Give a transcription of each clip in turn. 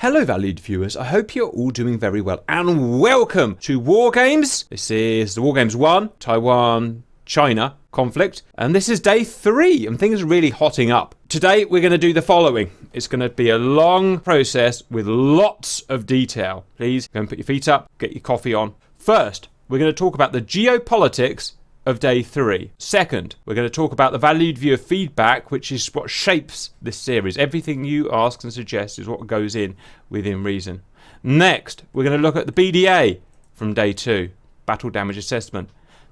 Hello valued viewers, I hope you're all doing very well and welcome to WarGames. This is the WarGames 1, Taiwan, China conflict, and this is day 3 and things are really hotting up. Today we're going to do the following. It's going to be a long process with lots of detail. Please go and put your feet up, get your coffee on. First, we're going to talk about the geopolitics of day 3. Second, we're going to talk about the valued viewer feedback, which is what shapes this series. Everything you ask and suggest is what goes in within reason. Next, we're going to look at the BDA from day 2, battle damage assessment.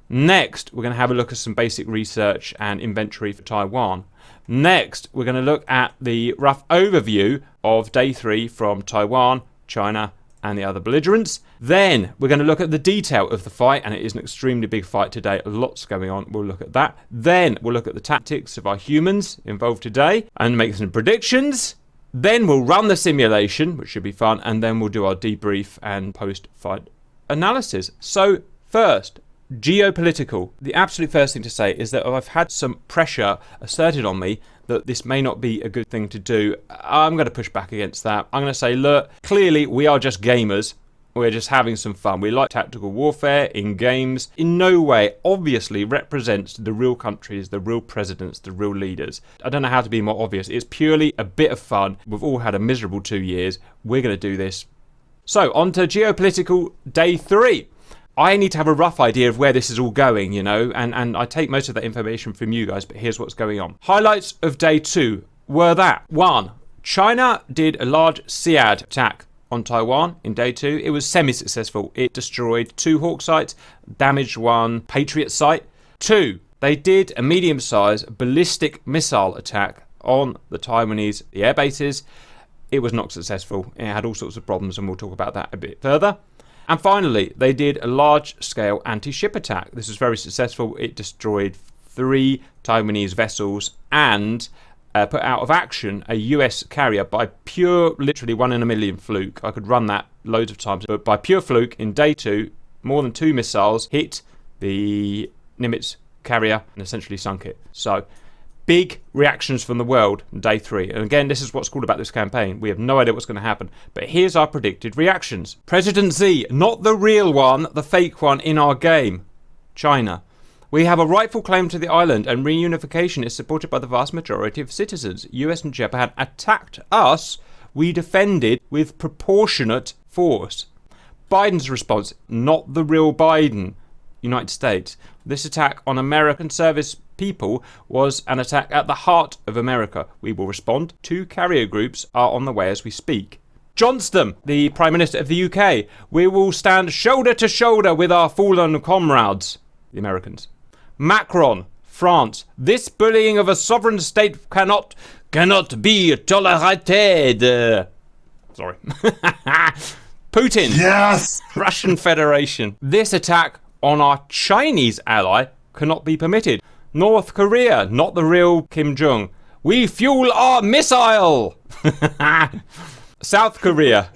Next, we're going to have a look at some basic research and inventory for Taiwan. Next, we're going to look at the rough overview of day 3 from Taiwan, China, and the other belligerents. Then we're going to look at the detail of the fight, and it is an extremely big fight today. Lots going on. We'll look at that. Then we'll look at the tactics of our humans involved today and make some predictions. Then we'll run the simulation, which should be fun, and then we'll do our debrief and post-fight analysis. So first, geopolitical. The absolute first thing to say is that I've had some pressure asserted on me that this may not be a good thing to do. I'm going to push back against that. I'm going to say, look, clearly we are just gamers. We're just having some fun. We like tactical warfare in games. In no way, obviously, represents the real countries, the real presidents, the real leaders. I don't know how to be more obvious. It's purely a bit of fun. We've all had a miserable 2 years. We're going to do this. So, on to geopolitical day 3. I need to have a rough idea of where this is all going, you know, and I take most of that information from you guys, but here's what's going on. Highlights of day 2 were that 1. China did a large SEAD attack on Taiwan in day 2. It was semi-successful. It destroyed 2 Hawk sites, damaged 1 Patriot site. 2. They did a medium-sized ballistic missile attack on the Taiwanese air bases. It was not successful. It had all sorts of problems, and we'll talk about that a bit further. And finally, they did a large-scale anti-ship attack. This was very successful. It destroyed 3 Taiwanese vessels and put out of action a US carrier by pure, literally 1 in a million fluke. I could run that loads of times, but by pure fluke, in day 2, more than 2 missiles hit the Nimitz carrier and essentially sunk it. So, big reactions from the world in day 3. And again, this is what's cool about this campaign. We have no idea what's going to happen. But here's our predicted reactions. President Xi, not the real one, the fake one in our game. China. We have a rightful claim to the island, and reunification is supported by the vast majority of citizens. US and Japan attacked us. We defended with proportionate force. Biden's response, not the real Biden. United States. This attack on American service people was an attack at the heart of America. We will respond. 2 carrier groups are on the way as we speak. Johnston, the Prime Minister of the UK. We will stand shoulder to shoulder with our fallen comrades, the Americans. Macron, France. This bullying of a sovereign state cannot be tolerated. Sorry. Putin. Yes. Russian Federation. This attack on our Chinese ally cannot be permitted. North Korea, not the real Kim Jong. We fuel our missile. South Korea.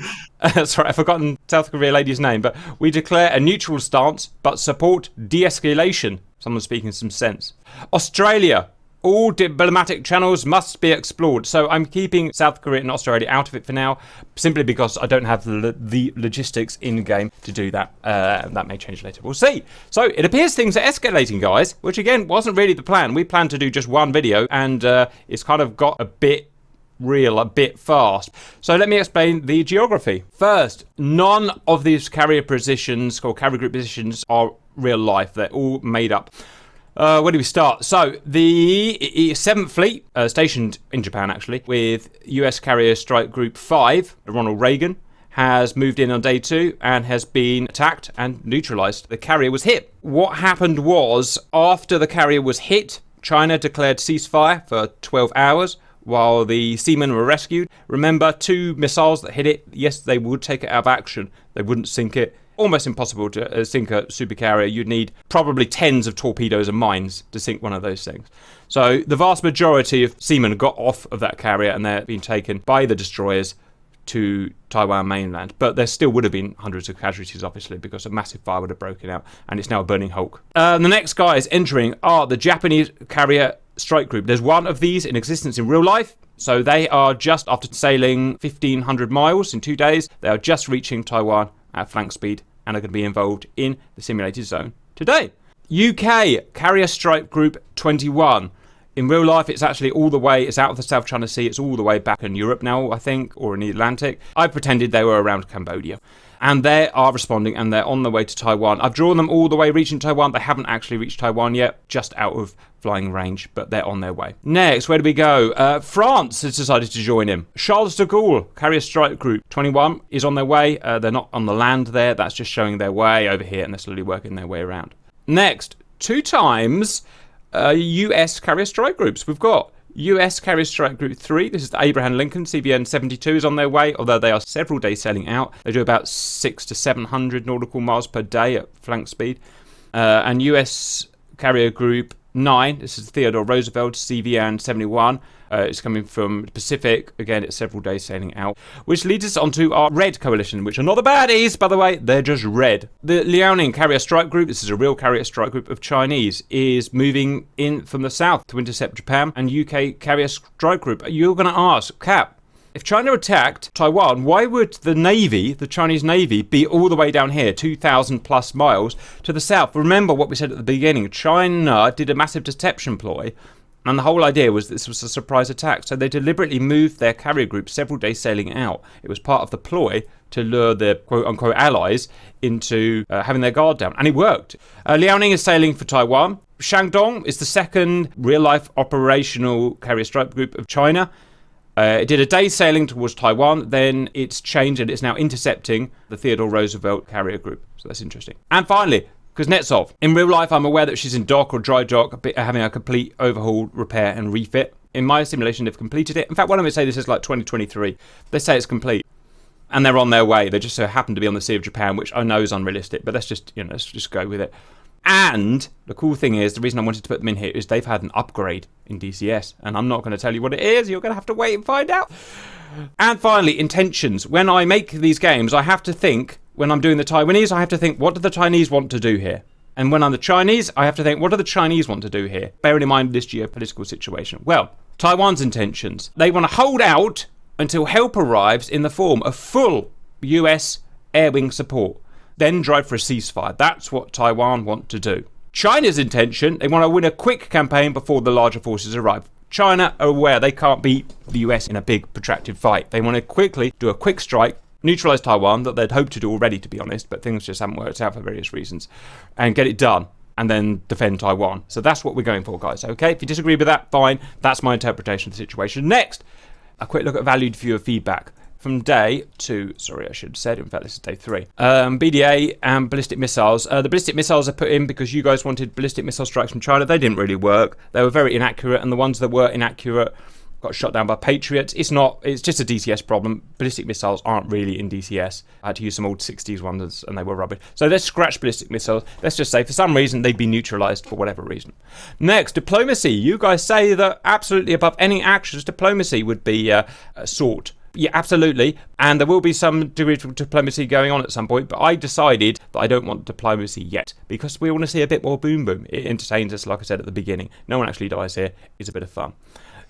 Sorry, I've forgotten South Korea lady's name, but we declare a neutral stance but support de-escalation. Someone's speaking some sense. Australia. All diplomatic channels must be explored. So I'm keeping South Korea and Australia out of it for now, simply because I don't have the logistics in-game to do that. That may change later. We'll see. So it appears things are escalating, guys, which again wasn't really the plan. We planned to do just one video, and it's kind of got a bit real, a bit fast. So let me explain the geography. First, none of these carrier positions or carrier group positions are real life. They're all made up. Where do we start? So, the 7th Fleet, stationed in Japan actually, with US Carrier Strike Group 5, Ronald Reagan, has moved in on day 2 and has been attacked and neutralized. The carrier was hit. What happened was, after the carrier was hit, China declared ceasefire for 12 hours while the seamen were rescued. Remember, 2 missiles that hit it, yes, they would take it out of action. They wouldn't sink it. Almost impossible to sink a supercarrier. You'd need probably tens of torpedoes and mines to sink one of those things. So the vast majority of seamen got off of that carrier and they're being taken by the destroyers to Taiwan mainland. But there still would have been hundreds of casualties, obviously, because a massive fire would have broken out, and it's now a burning hulk. The next guys entering are the Japanese Carrier Strike Group. There's one of these in existence in real life. So they are just, after sailing 1,500 miles in 2 days, they are just reaching Taiwan at flank speed and are going to be involved in the simulated zone today. UK, Carrier Strike Group 21. In real life, it's actually all the way, it's out of the South China Sea, it's all the way back in Europe now, I think, or in the Atlantic. I pretended they were around Cambodia. And they are responding, and they're on the way to Taiwan. I've drawn them all the way reaching Taiwan. They haven't actually reached Taiwan yet, just out of flying range, but they're on their way. Next, where do we go? France has decided to join him. Charles de Gaulle, Carrier Strike Group 21, is on their way. They're not on the land there. That's just showing their way over here, and they're slowly working their way around. Next, 2 times US Carrier Strike Groups. We've got US Carrier Strike Group 3. This is the Abraham Lincoln. CVN 72 is on their way, although they are several days sailing out. They do about 600 to 700 nautical miles per day at flank speed. And US Carrier Group 9, this is Theodore Roosevelt, CVN 71. It's coming from the Pacific. Again, it's several days sailing out. Which leads us onto our Red Coalition, which are not the baddies, by the way. They're just red. The Liaoning Carrier Strike Group, this is a real carrier strike group of Chinese, is moving in from the south to intercept Japan. And UK Carrier Strike Group. You're going to ask, Cap, if China attacked Taiwan, why would the Navy, the Chinese Navy, be all the way down here, 2,000 plus miles to the south? Remember what we said at the beginning. China did a massive deception ploy, and the whole idea was this was a surprise attack. So they deliberately moved their carrier group several days sailing out. It was part of the ploy to lure their quote-unquote allies into having their guard down. And it worked. Liaoning is sailing for Taiwan. Shandong is the second real-life operational carrier strike group of China. It did a day's sailing towards Taiwan, then it's changed and it's now intercepting the Theodore Roosevelt carrier group. So that's interesting. And finally, Kuznetsov. In real life, I'm aware that she's in dock or dry dock, having a complete overhaul, repair and refit. In my simulation, they've completed it. In fact, why don't we say this is like 2023? They say it's complete. And they're on their way. They just so happen to be on the Sea of Japan, which I know is unrealistic, but let's just go with it. And the cool thing is, the reason I wanted to put them in here is they've had an upgrade in DCS. And I'm not going to tell you what it is. You're going to have to wait and find out. And finally, intentions. When I make these games, I have to think, when I'm doing the Taiwanese, I have to think, what do the Chinese want to do here? And when I'm the Chinese, I have to think, what do the Chinese want to do here? Bearing in mind this geopolitical situation. Well, Taiwan's intentions. They want to hold out until help arrives in the form of full US air wing support. Then drive for a ceasefire. That's what Taiwan want to do. China's intention, they want to win a quick campaign before the larger forces arrive. China are aware they can't beat the US in a big protracted fight. They want to quickly do a quick strike, neutralise Taiwan, that they'd hoped to do already, to be honest, but things just haven't worked out for various reasons, and get it done, and then defend Taiwan. So that's what we're going for, guys, okay? If you disagree with that, fine. That's my interpretation of the situation. Next, a quick look at valued viewer feedback. From day 2, sorry, I should have said, in fact, this is day 3. BDA and ballistic missiles. The ballistic missiles are put in because you guys wanted ballistic missile strikes from China. They didn't really work. They were very inaccurate, and the ones that were inaccurate got shot down by Patriots. It's just a DCS problem. Ballistic missiles aren't really in DCS. I had to use some old 60s ones, and they were rubbish. So let's scratch ballistic missiles. Let's just say, for some reason, they'd be neutralized for whatever reason. Next, diplomacy. You guys say that absolutely above any actions, diplomacy would be sought. Yeah, absolutely. And there will be some degree of diplomacy going on at some point, but I decided that I don't want diplomacy yet because we want to see a bit more boom boom. It entertains us, like I said at the beginning. No one actually dies here. It's a bit of fun.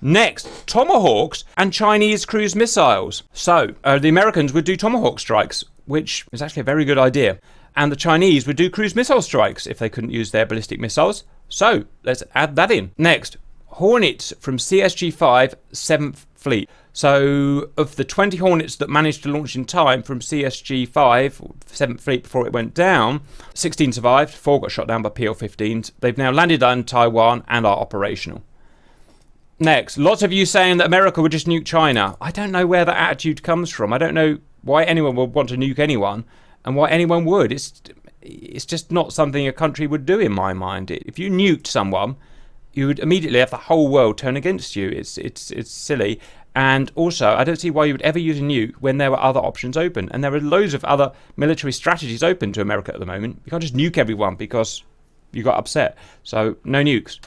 Next, Tomahawks and Chinese cruise missiles. So, the Americans would do Tomahawk strikes, which is actually a very good idea. And the Chinese would do cruise missile strikes if they couldn't use their ballistic missiles. So, let's add that in. Next, Hornets from CSG-5 7th Fleet. So, of the 20 Hornets that managed to launch in time from CSG-5, 7th Fleet, before it went down, 16 survived, 4 got shot down by PL-15s. They've now landed on Taiwan and are operational. Next, lots of you saying that America would just nuke China. I don't know where that attitude comes from. I don't know why anyone would want to nuke anyone and why anyone would. It's just not something a country would do in my mind. If you nuked someone, you would immediately have the whole world turn against you. It's silly. And also, I don't see why you would ever use a nuke when there were other options open. And there are loads of other military strategies open to America at the moment. You can't just nuke everyone because you got upset. So, no nukes.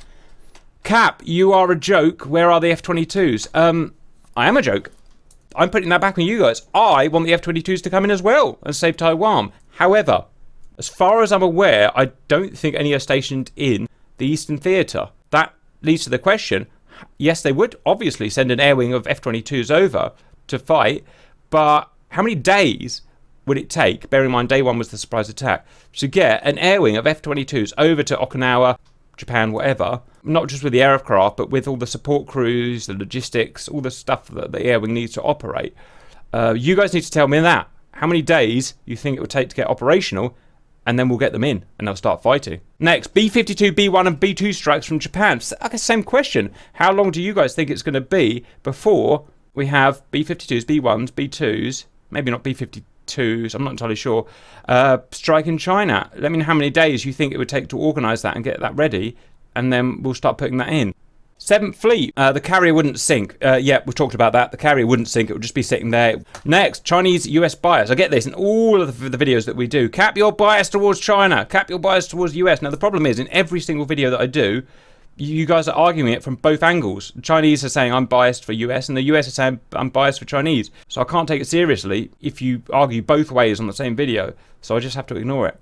Cap, you are a joke. Where are the F-22s? I am a joke. I'm putting that back on you guys. I want the F-22s to come in as well and save Taiwan. However, as far as I'm aware, I don't think any are stationed in the Eastern Theatre. That leads to the question, Yes, they would obviously send an air wing of F-22s over to fight, but how many days would it take, bear in mind day one was the surprise attack, to get an air wing of F-22s over to Okinawa, Japan, whatever, not just with the aircraft, but with all the support crews, the logistics, all the stuff that the air wing needs to operate? You guys need to tell me that. How many days you think it would take to get operational, and then we'll get them in, and they'll start fighting. Next, B-52, B-1, and B-2 strikes from Japan. Okay, same question. How long do you guys think it's going to be before we have B-52s, B-1s, B-2s, maybe not B-52s, I'm not entirely sure, strike in China? Let me know how many days you think it would take to organise that and get that ready, and then we'll start putting that in. 7th Fleet, the carrier wouldn't sink. Yeah, we've talked about that. The carrier wouldn't sink. It would just be sitting there. Next, Chinese-US bias. I get this in all of the videos that we do. Cap your bias towards China. Cap your bias towards the US. Now, the problem is, in every single video that I do, you guys are arguing it from both angles. The Chinese are saying I'm biased for US, and the US are saying I'm biased for Chinese. So I can't take it seriously if you argue both ways on the same video. So I just have to ignore it.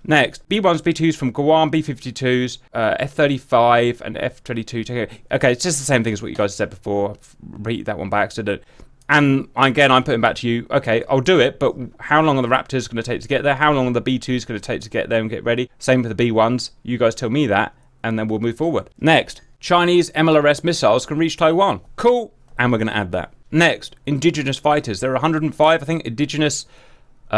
Next, B-1s, B-2s from Guam, B-52s, F-35 and F-22. Okay, it's just the same thing as what you guys said before. I've repeated that one by accident. And again, I'm putting back to you, okay, I'll do it, but how long are the Raptors going to take to get there? How long are the B-2s going to take to get there and get ready? Same with the B-1s. You guys tell me that, and then we'll move forward. Next, Chinese MLRS missiles can reach Taiwan. Cool. And we're going to add that. Next, indigenous fighters. There are 105, I think, indigenous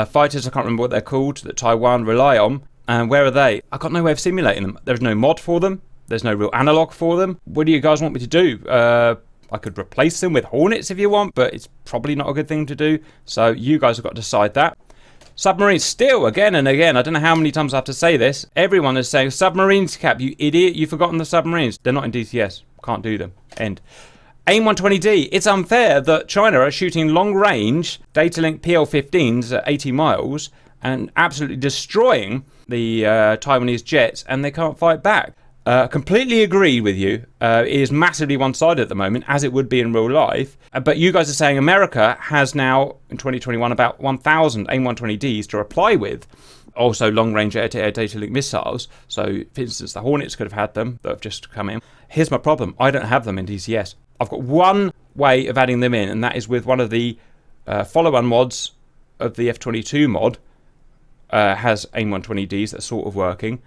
fighters, I can't remember what they're called, that Taiwan rely on. And where are they? I've got no way of simulating them. There's no mod for them. There's no real analog for them. What do you guys want me to do? I could replace them with Hornets if you want, but it's probably not a good thing to do. So you guys have got to decide that. Submarines, still, again and again. I don't know how many times I have to say this. Everyone is saying, submarines, Cap, you idiot. You've forgotten the submarines. They're not in DCS. Can't do them. End. AIM-120D, it's unfair that China are shooting long-range data-link PL-15s at 80 miles and absolutely destroying the Taiwanese jets, and they can't fight back. Completely agree with you. It is massively one-sided at the moment, as it would be in real life. But you guys are saying America has now, in 2021, about 1,000 AIM-120Ds to reply with. Also, long-range air-to-air data-link missiles. So, for instance, the Hornets could have had them that have just come in. Here's my problem. I don't have them in DCS. I've got one way of adding them in, and that is with one of the follow-on mods of the F-22 mod. Has AIM-120Ds that's sort of working,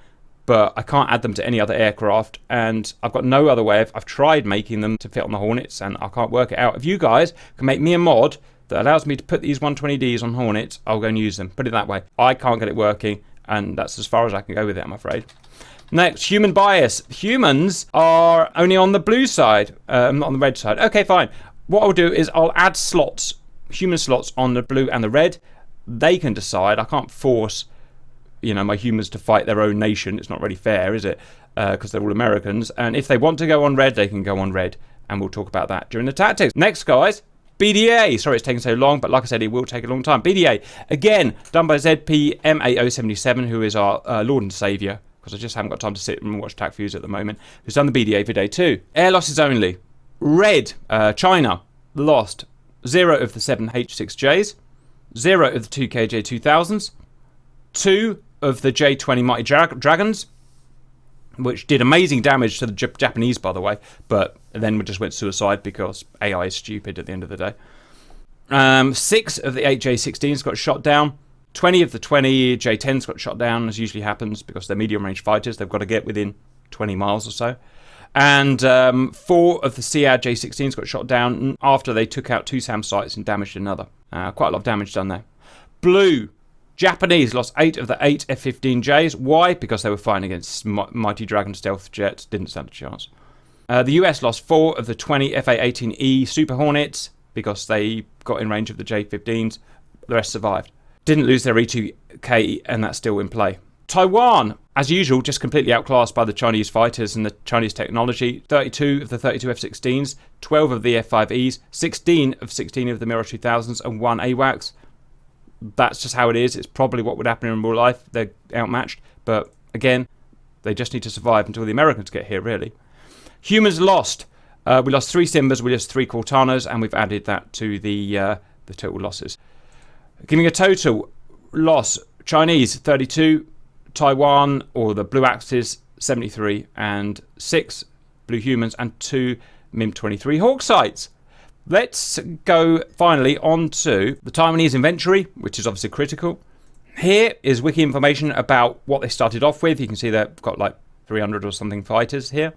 but I can't add them to any other aircraft, and I've got no other way. I've tried making them to fit on the Hornets, and I can't work it out. If you guys can make me a mod that allows me to put these 120Ds on Hornets, I'll go and use them. Put it that way. I can't get it working, and that's as far as I can go with it, I'm afraid. Next, human bias. Humans are only on the blue side, not on the red side. Okay, fine. What I'll do is I'll add slots, human slots on the blue and the red. They can decide. I can't force, my humans to fight their own nation. It's not really fair, is it? Because they're all Americans. And if they want to go on red, they can go on red. And we'll talk about that during the tactics. Next, guys, BDA. Sorry it's taking so long, but like I said, it will take a long time. BDA, again, done by ZP M8077, who is our Lord and Saviour, because I just haven't got time to sit and watch TAC Fuse at the moment, who's done the BDA for day 2. Air losses only. Red, China, lost 0 of the 7 H6Js, 0 of the 2 KJ2000s, 2 of the J20 Mighty Dragons, which did amazing damage to the Japanese, by the way, but then we just went suicide because AI is stupid at the end of the day. 6 of the 8 J16s got shot down. 20 of the 20 J10s got shot down, as usually happens, because they're medium-range fighters. They've got to get within 20 miles or so. And 4 of the SEAD J16s got shot down after they took out 2 SAM sites and damaged another. Quite a lot of damage done there. Blue. Japanese lost 8 of the 8 F-15Js. Why? Because they were fighting against Mighty Dragon stealth jets. Didn't stand a chance. The US lost 4 of the 20 FA-18E Super Hornets because they got in range of the J-15s. The rest survived. Didn't lose their E2K, and that's still in play. Taiwan, as usual, just completely outclassed by the Chinese fighters and the Chinese technology. 32 of the 32 F-16s, 12 of the F-5Es, 16 of the Mirage 2000s, and 1 AWACS. That's just how it is. It's probably what would happen in real life. They're outmatched. But again, they just need to survive until the Americans get here, really. Humans lost. We lost 3 Simbas, we lost 3 Cortanas, and we've added that to the total losses. Giving a total loss, Chinese 32, Taiwan, or the Blue Axis, 73, and 6 Blue Humans, and 2 MiM-23 Hawk sites. Let's go finally on to the Taiwanese inventory, which is obviously critical. Here is wiki information about what they started off with. You can see they've got like 300 or something fighters here.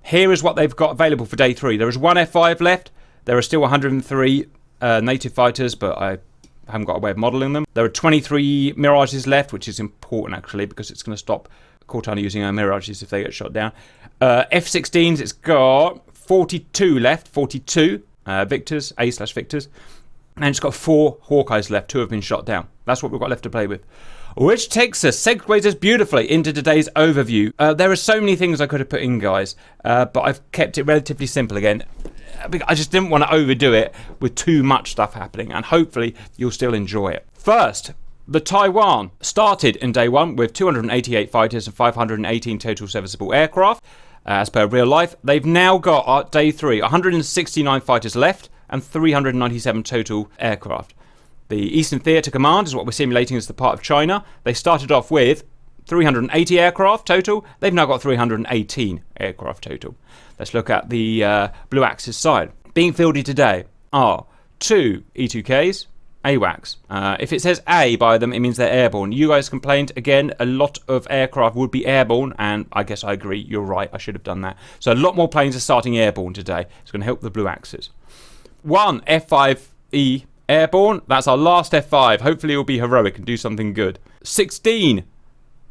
Here is what they've got available for day 3. There is 1 F5 left. There are still 103 native fighters, but I haven't got a way of modelling them. There are 23 Mirages left, which is important actually, because it's going to stop Cortana using our Mirages if they get shot down. F-16s, it's got 42 left, 42 Victors, A/Victors. And it's got 4 Hawkeyes left. 2 have been shot down. That's what we've got left to play with. Which segues us beautifully into today's overview. There are so many things I could have put in, guys, but I've kept it relatively simple again. I just didn't want to overdo it with too much stuff happening, and hopefully you'll still enjoy it. First, the Taiwan started in day 1 with 288 fighters and 518 total serviceable aircraft. As per real life, they've now got, day 3, 169 fighters left and 397 total aircraft. The Eastern Theatre Command is what we're simulating as the part of China. They started off with 380 aircraft total. They've now got 318 aircraft total. Let's look at the Blue Axis side. Being fielded today are 2 E2Ks, AWACS. If it says A by them, it means they're airborne. You guys complained, again, a lot of aircraft would be airborne, and I guess I agree, you're right, I should have done that. So a lot more planes are starting airborne today. It's going to help the Blue Axis. 1 F5E airborne, that's our last F5. Hopefully it will be heroic and do something good. 16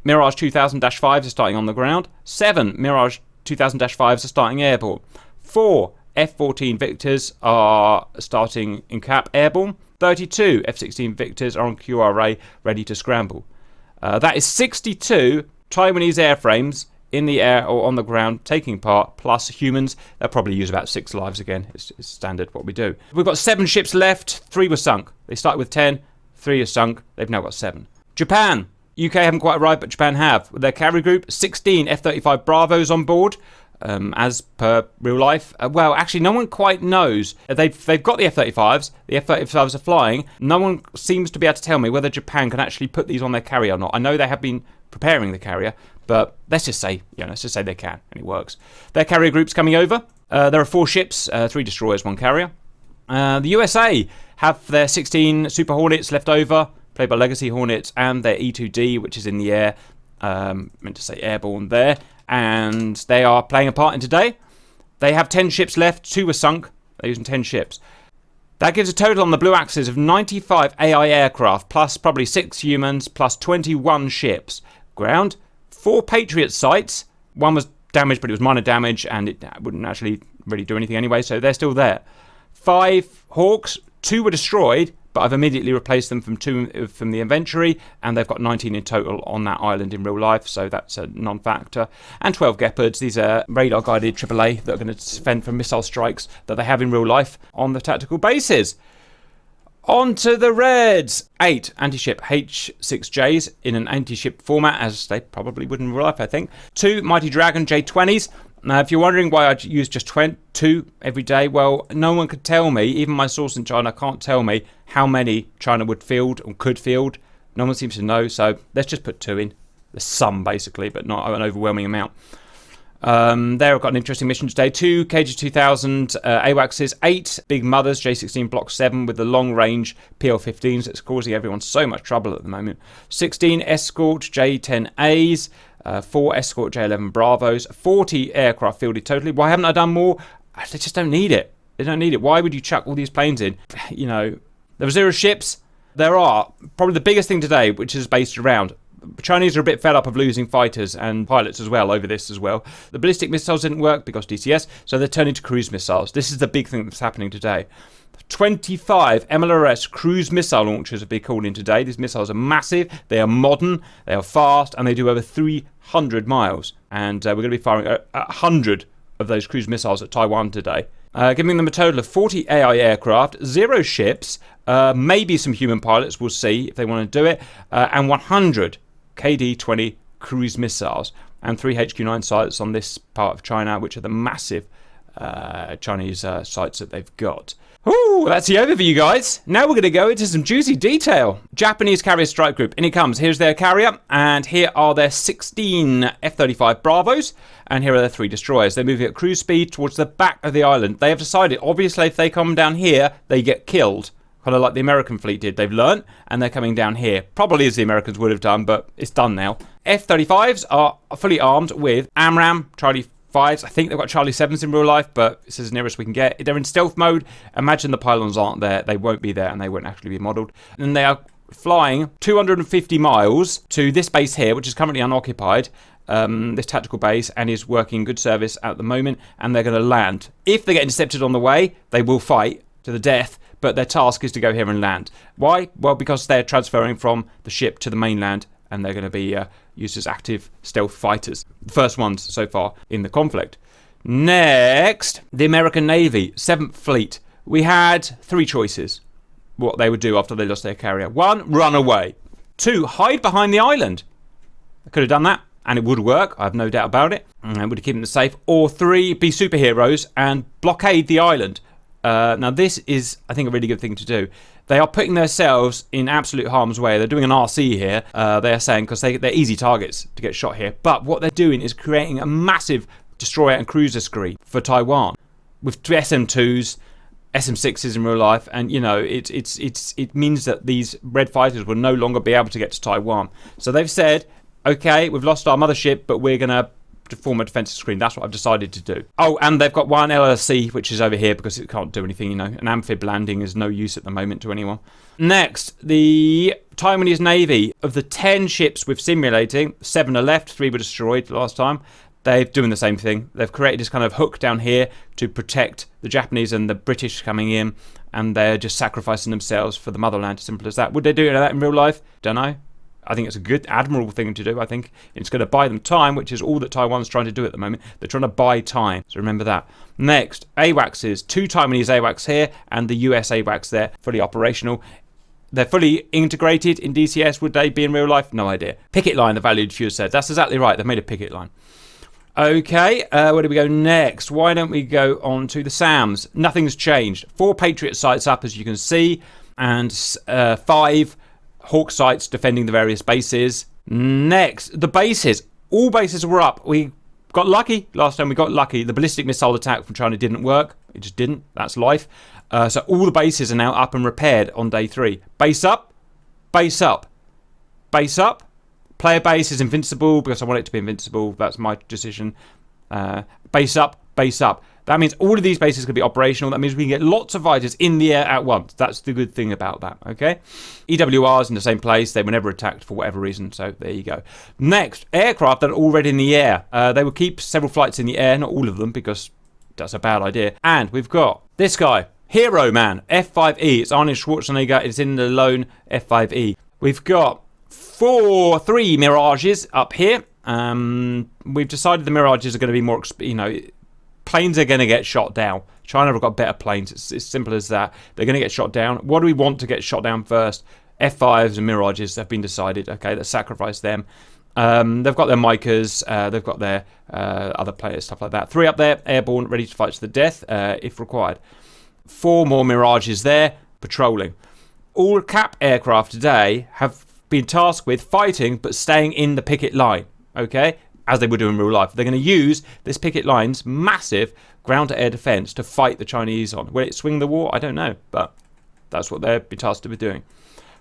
Mirage 2000-5s are starting on the ground. 7 Mirage 2000-5s are starting airborne. 4 F-14 Victors are starting in cap airborne. 32 F-16 Victors are on QRA ready to scramble. That is 62 Taiwanese airframes in the air or on the ground taking part, plus humans. They'll probably use about 6 lives again. It's standard what we do. We've got 7 ships left. 3 were sunk. They started with 10. 3 are sunk. They've now got 7. Japan. UK haven't quite arrived, but Japan have. With their carrier group, 16 F-35 Bravos on board. As per real life. Well, actually, no one quite knows. They've got the F-35s. The F-35s are flying. No one seems to be able to tell me whether Japan can actually put these on their carrier or not. I know they have been preparing the carrier, but let's just say they can, and it works. Their carrier group's coming over. There are 4 ships, 3 destroyers, 1 carrier. The USA have their 16 Super Hornets left over, played by Legacy Hornets, and their E-2D, which is in the air. Meant to say airborne there. And they are playing a part in today. They have 10 ships left. 2 were sunk. They're using 10 ships. That gives a total on the Blue Axis of 95 AI aircraft, plus probably 6 humans, plus 21 ships. Ground, 4 Patriot sites. 1 was damaged, but it was minor damage, and it wouldn't actually really do anything anyway, so they're still there. 5 Hawks, 2 were destroyed, but I've immediately replaced them from the inventory, and they've got 19 in total on that island in real life, so that's a non-factor. And 12 Gepards. These are radar-guided AAA that are going to defend from missile strikes that they have in real life on the tactical bases. On to the Reds. 8 anti-ship H-6Js in an anti-ship format, as they probably would in real life, I think. 2 Mighty Dragon J-20s. Now, if you're wondering why I use just 2 every day, well, no one could tell me, even my source in China can't tell me how many China would field or could field. No one seems to know, so let's just put 2 in. There's some, basically, but not an overwhelming amount. There I've got an interesting mission today. 2 KG-2000 AWACSs, 8 Big Mothers J-16 Block 7 with the long-range PL-15s that's causing everyone so much trouble at the moment. 16 Escort J-10As, 4 Escort J-11 Bravos, 40 aircraft fielded totally. Why haven't I done more? They just don't need it. They don't need it. Why would you chuck all these planes in? You know, there were 0 ships. There are probably the biggest thing today, which is based around. Chinese are a bit fed up of losing fighters and pilots as well over this as well. The ballistic missiles didn't work because DCS, so they're turning to cruise missiles. This is the big thing that's happening today. 25 MLRS cruise missile launchers have been called in today. These missiles are massive, they are modern, they are fast, and they do over 300 miles. And we're going to be firing 100 of those cruise missiles at Taiwan today. Giving them a total of 40 AI aircraft, 0 ships, maybe some human pilots, we'll see if they want to do it, and 100 KD-20 cruise missiles, and 3 HQ-9 sites on this part of China, which are the massive Chinese sites that they've got. Ooh, that's the overview, guys. Now we're going to go into some juicy detail. Japanese carrier strike group. In it comes. Here's their carrier, and here are their 16 F-35 Bravos, and here are their 3 destroyers. They're moving at cruise speed towards the back of the island. They have decided, obviously, if they come down here, they get killed. Kind of like the American fleet did. They've learnt, and they're coming down here. Probably as the Americans would have done, but it's done now. F-35s are fully armed with AMRAAM, Charlie 5s. I think they've got Charlie 7s in real life, but this is the nearest we can get. They're in stealth mode. Imagine the pylons aren't there. They won't be there, and they won't actually be modelled. And they are flying 250 miles to this base here, which is currently unoccupied. This tactical base, and is working good service at the moment, and they're going to land. If they get intercepted on the way, they will fight to the death, but their task is to go here and land. Why? Well, because they're transferring from the ship to the mainland, and they're going to be used as active stealth fighters. The first ones so far in the conflict. Next, the American Navy, 7th Fleet. We had 3 choices what they would do after they lost their carrier. 1, run away. 2, hide behind the island. They could have done that, and it would work. I have no doubt about it. And it would have kept them safe. Or 3, be superheroes and blockade the island. Now, this is, I think, a really good thing to do. They are putting themselves in absolute harm's way. They're doing an RC here, they are saying, because they're easy targets to get shot here. But what they're doing is creating a massive destroyer and cruiser screen for Taiwan with SM2s, SM6s in real life. And, you know, it means that these red fighters will no longer be able to get to Taiwan. So they've said, okay, we've lost our mothership, but we're going to form a defensive screen. That's what I've decided to do. Oh, and they've got one LLC, which is over here because it can't do anything, you know. An amphib landing is no use at the moment to anyone. Next, the Taiwanese Navy. Of the 10 ships we're simulating, 7 are left, 3 were destroyed last time. They're doing the same thing. They've created this kind of hook down here to protect the Japanese and the British coming in, and they're just sacrificing themselves for the motherland. Simple as that. Would they do that in real life? Don't know. I think it's a good, admirable thing to do. I think it's going to buy them time, which is all that Taiwan's trying to do at the moment. They're trying to buy time. So remember that. Next, AWACSs. 2 Taiwanese AWACS here and the US AWACS there, fully operational. They're fully integrated in DCS. Would they be in real life? No idea. Picket line, the valued few said. That's exactly right. They've made a picket line. Okay, where do we go next? Why don't we go on to the SAMs? Nothing's changed. 4 Patriot sites up, as you can see, and 5 Hawk sites defending the various bases. Next, the bases. All bases were up. We got lucky. Last time we got lucky. The ballistic missile attack from China didn't work. It just didn't. That's life. So all the bases are now up and repaired on day 3. Base up. Base up. Base up. Player base is invincible because I want it to be invincible. That's my decision. Base up. Base up. That means all of these bases can be operational. That means we can get lots of fighters in the air at once. That's the good thing about that, okay? EWRs in the same place. They were never attacked for whatever reason, so there you go. Next, aircraft that are already in the air. They will keep several flights in the air, not all of them, because that's a bad idea. And we've got this guy, Hero Man, F5E. It's Arnold Schwarzenegger. It's in the lone F5E. We've got 3 Mirages up here. We've decided the Mirages are going to be more, planes are going to get shot down. China have got better planes. It's as simple as that. They're going to get shot down. What do we want to get shot down first? F5s and Mirages have been decided. Okay, let's sacrifice them. They've got their Micas. They've got their other players, stuff like that. 3 up there, airborne, ready to fight to the death if required. 4 more Mirages there, patrolling. All cap aircraft today have been tasked with fighting but staying in the picket line. Okay? As they would do in real life. They're going to use this picket line's massive ground-to-air defense to fight the Chinese on. Will it swing the war? I don't know, but that's what they'll be tasked with doing.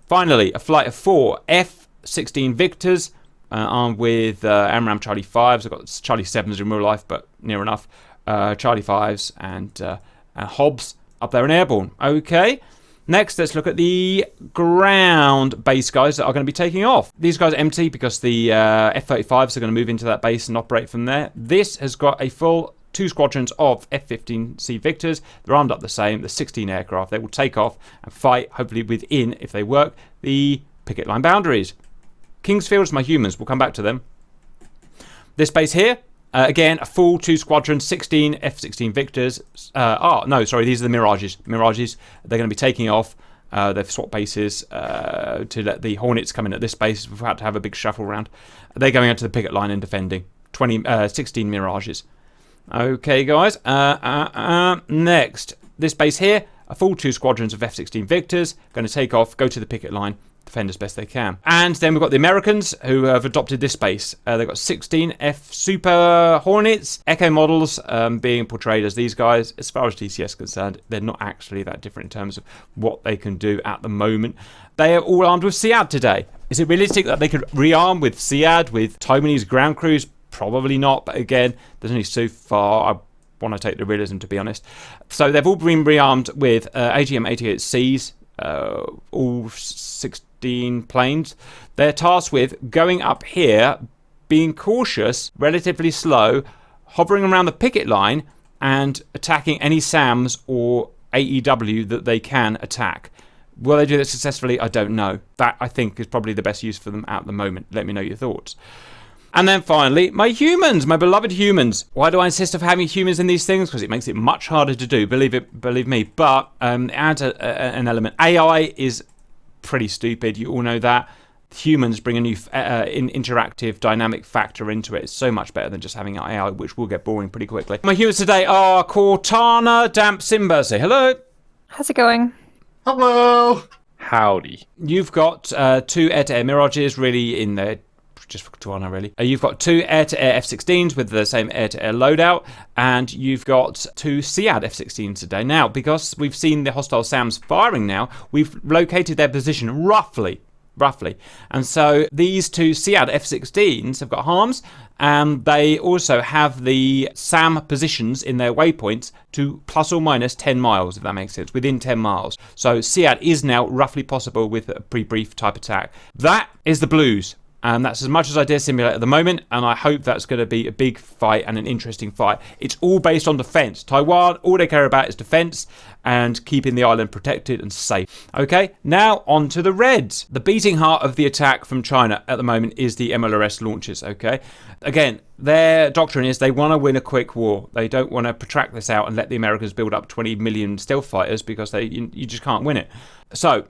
Finally, a flight of 4 F-16 Victors armed with AMRAAM Charlie 5s. I've got Charlie 7s in real life, but near enough. Charlie 5s and Hobbs up there in airborne. Okay. Next, let's look at the ground base guys that are going to be taking off. These guys are empty because the F-35s are going to move into that base and operate from there. This has got a full 2 squadrons of F-15C Victors. They're armed up the same. The 16 aircraft. They will take off and fight, hopefully within, if they work, the picket line boundaries. Kingsfield's my humans. We'll come back to them. This base here. Again, a full 2 squadrons, 16 F-16 Victors. These are the Mirages. Mirages, they're going to be taking off. They've swapped bases to let the Hornets come in at this base. We've had to have a big shuffle round. They're going out to the picket line and defending. 16 Mirages. Okay, guys. Next, this base here, a full 2 squadrons of F-16 Victors, going to take off, go to the picket line, defend as best they can. And then we've got the Americans who have adopted this base. They've got 16 F Super Hornets, Echo models being portrayed as these guys. As far as DCS is concerned, they're not actually that different in terms of what they can do at the moment. They are all armed with SEAD today. Is it realistic that they could rearm with SEAD with Taiwanese ground crews? Probably not, but again, there's only so far I want to take the realism, to be honest. So they've all been rearmed with AGM-88Cs, all 16 planes. They're tasked with going up here, being cautious, relatively slow, hovering around the picket line, and attacking any SAMs or AEW that they can attack. Will they do that successfully? I don't know. That, I think, is probably the best use for them at the moment. Let me know your thoughts. And then finally, my humans, my beloved humans. Why do I insist on having humans in these things? Because it makes it much harder to do, believe me. But it adds an element. AI is pretty stupid. You all know that. Humans bring a new interactive dynamic factor into it. It's so much better than just having AI, which will get boring pretty quickly. My humans today are Cortana, Damp Simba. Say hello. How's it going? Hello. Howdy. You've got 2 air-to-air Mirages really in there. Just for Cortana, really. You've got 2 air-to-air F-16s with the same air-to-air loadout, and you've got 2 SEAD F-16s today. Now, because we've seen the hostile SAMs firing now, we've located their position roughly. And so these 2 SEAD F-16s have got harms, and they also have the SAM positions in their waypoints to plus or minus 10 miles, if that makes sense, within 10 miles. So SEAD is now roughly possible with a pre-brief type attack. That is the blues. And that's as much as I dare simulate at the moment, and I hope that's going to be a big fight and an interesting fight. It's all based on defense. Taiwan, all they care about is defense and keeping the island protected and safe. Okay, now on to the Reds. The beating heart of the attack from China at the moment is the MLRS launches, okay? Again, their doctrine is they want to win a quick war. They don't want to protract this out and let the Americans build up 20 million stealth fighters because you just can't win it. So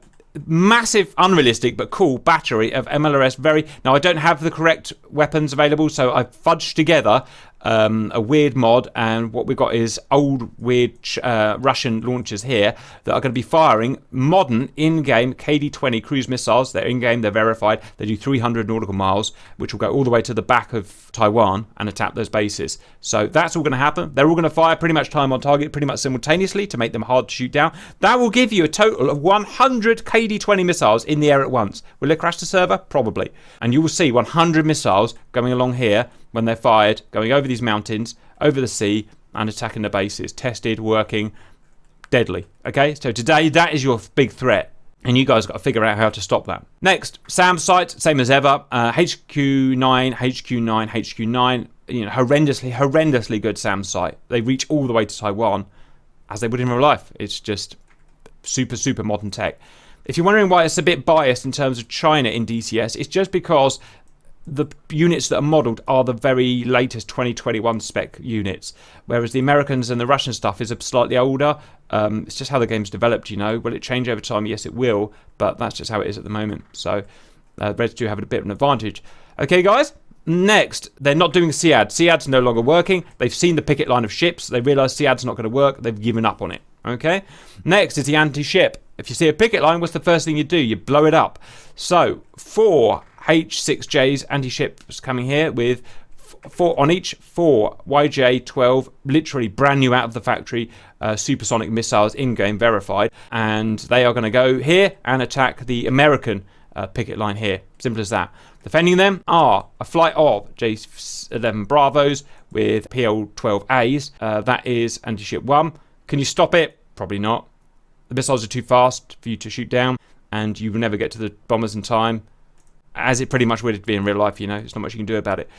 massive, unrealistic but cool battery of MLRS. Now I don't have the correct weapons available, so I've fudged together a weird mod, and what we've got is old weird Russian launchers here that are going to be firing modern in-game KD-20 cruise missiles. They're in-game, they're verified, they do 300 nautical miles, which will go all the way to the back of Taiwan and attack those bases. So that's all going to happen. They're all going to fire pretty much time on target, pretty much simultaneously to make them hard to shoot down. That will give you a total of 100 KD-20 missiles in the air at once. Will it crash the server? Probably. And you will see 100 missiles going along here when they're fired, going over these mountains, over the sea, and attacking the bases. Tested, working, deadly. Okay, so today that is your big threat, and you guys got to figure out how to stop that. Next, SAM sites, same as ever. HQ9, HQ9, HQ9. You know, horrendously good SAM site. They reach all the way to Taiwan, as they would in real life. It's just super modern tech. If you're wondering why it's a bit biased in terms of China in DCS, it's just because the units that are modelled are the very latest 2021 spec units, whereas the Americans and the Russian stuff is slightly older. It's just how the game's developed, you know. Will it change over time? Yes, it will, but that's just how it is at the moment. So Reds do have a bit of an advantage. Okay, guys. Next, they're not doing SEAD. SEAD's no longer working. They've seen the picket line of ships. They realise SEAD's not going to work. They've given up on it. Okay. Next is the anti-ship. If you see a picket line, what's the first thing you do? You blow it up. So 4 H6Js anti-ships coming here with 4 on each, 4 YJ-12, literally brand new out of the factory, supersonic missiles in-game verified, and they are going to go here and attack the American picket line here. Simple as that. Defending them are a flight of J-11 Bravos with PL-12As. That is anti-ship 1. Can you stop it? Probably not. The missiles are too fast for you to shoot down, and you will never get to the bombers in time, as it pretty much would be in real life, you know. There's not much you can do about it.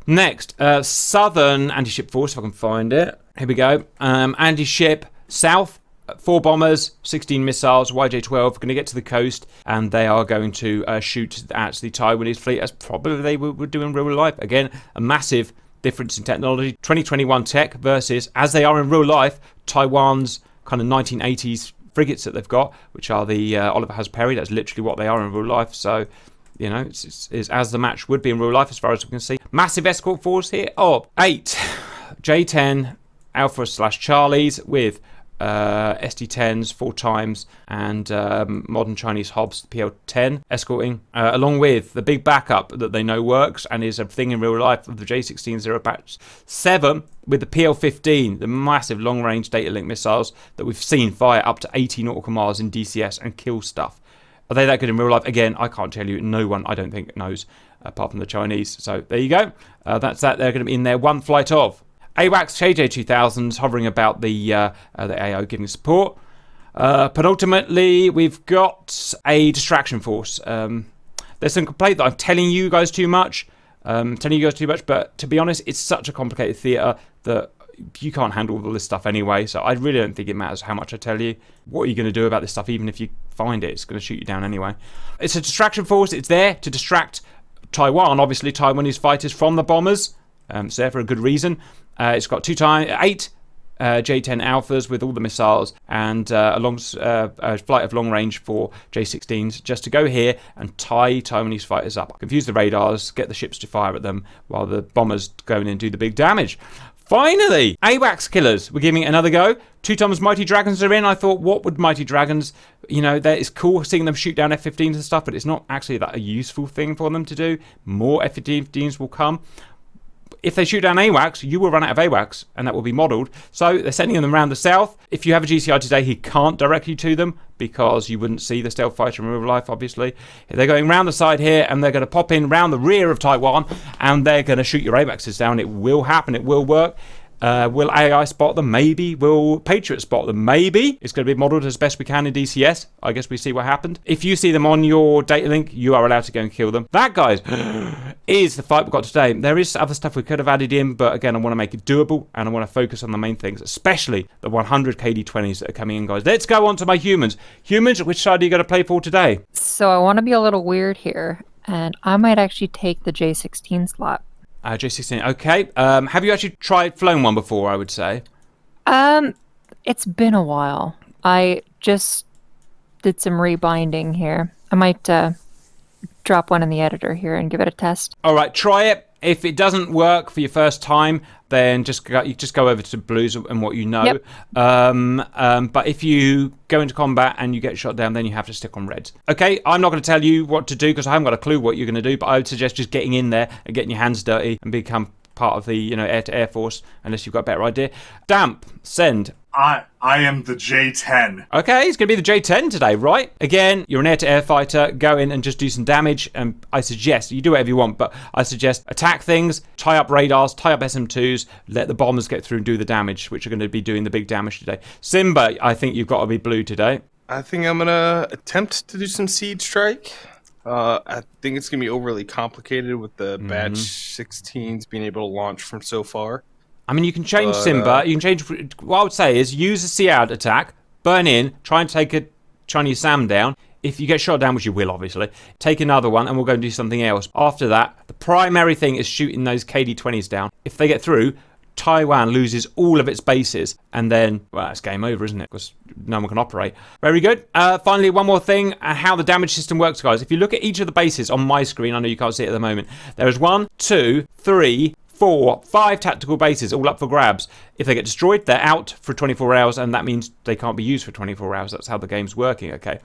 Next, Southern Anti-Ship Force, if I can find it. Here we go. Anti-Ship South, 4 bombers, 16 missiles, YJ-12, going to get to the coast, and they are going to shoot at the Taiwanese fleet, as probably they would do in real life. Again, a massive difference in technology. 2021 tech versus, as they are in real life, Taiwan's kind of 1980s frigates that they've got, which are the Oliver Has-Perry. That's literally what they are in real life. So, you know, it's as the match would be in real life as far as we can see. Massive escort force here of 8 J10 Alpha / Charlies with SD10s 4 times and modern Chinese Hobbs PL10 escorting, along with the big backup that they know works and is a thing in real life of the J16 Zero Patch 7 with the PL15, the massive long-range data link missiles that we've seen fire up to 80 nautical miles in DCS and kill stuff. Are they that good in real life? Again, I can't tell you. No one, I don't think, knows, apart from the Chinese. So there you go. That's that. They're going to be in there one flight of. AWACS KJ2000s hovering about the AO giving support. Penultimately, we've got a distraction force. There's some complaint that I'm telling you guys too much. But to be honest, it's such a complicated theatre that you can't handle all this stuff anyway, so I really don't think it matters how much I tell you. What are you going to do about this stuff? Even if you find it, it's going to shoot you down anyway. It's a distraction force. It's there to distract Taiwan, obviously Taiwanese fighters from the bombers. It's there for a good reason. It's got 8 J10 Alphas with all the missiles and a flight of long range for J16s just to go here and tie Taiwanese fighters up. Confuse the radars, get the ships to fire at them while the bombers go in and do the big damage. Finally, AWACS killers. We're giving it another go. 2 times Mighty Dragons are in. I thought, what would Mighty Dragons, it's cool seeing them shoot down F-15s and stuff, but it's not actually that a useful thing for them to do. More F-15s will come. If they shoot down AWACS, you will run out of AWACS, and that will be modelled. So they're sending them around the south. If you have a GCI today, he can't direct you to them because you wouldn't see the stealth fighter in real life, obviously. They're going round the side here, and they're going to pop in round the rear of Taiwan, and they're going to shoot your AWACSs down. It will happen. It will work. Will AI spot them? Maybe. Will Patriot spot them? Maybe. It's going to be modelled as best we can in DCS. I guess we see what happened. If you see them on your data link, you are allowed to go and kill them. That, guys, is the fight we've got today. There is other stuff we could have added in, but again, I want to make it doable, and I want to focus on the main things, especially the 100 KD20s that are coming in, guys. Let's go on to my humans. Humans, which side are you going to play for today? So I want to be a little weird here, and I might actually take the J16 slot. J16, okay. Have you actually flown one before, I would say? It's been a while. I just did some rebinding here. I might drop one in the editor here and give it a test. All right, try it. If it doesn't work for your first time, then just go over to blues and what you know. Yep. But if you go into combat and you get shot down, then you have to stick on reds. Okay, I'm not going to tell you what to do because I haven't got a clue what you're going to do, but I would suggest just getting in there and getting your hands dirty and become part of the air-to-air force, unless you've got a better idea. Damp, send. I am the J10. Okay, it's going to be the J10 today, right? Again, you're an air-to-air fighter. Go in and just do some damage. And I suggest, you do whatever you want, but I suggest attack things, tie up radars, tie up SM2s, let the bombers get through and do the damage, which are going to be doing the big damage today. Simba, I think you've got to be blue today. I think I'm going to attempt to do some Siege Strike. I think it's going to be overly complicated with the Batch 16s being able to launch from so far. I mean, you can change Simba. You can change. What I would say is use a Sea-Out attack, burn in, try and take a Chinese SAM down. If you get shot down, which you will, obviously, take another one and we'll go and do something else. After that, the primary thing is shooting those KD-20s down. If they get through, Taiwan loses all of its bases, and then, well, it's game over, isn't it? Because no one can operate. Very good. Finally, one more thing, how the damage system works, guys. If you look at each of the bases on my screen, I know you can't see it at the moment, there is 1, 2, 3, 4, 5 tactical bases all up for grabs. If they get destroyed, they're out for 24 hours, and that means they can't be used for 24 hours. That's how the game's working, okay?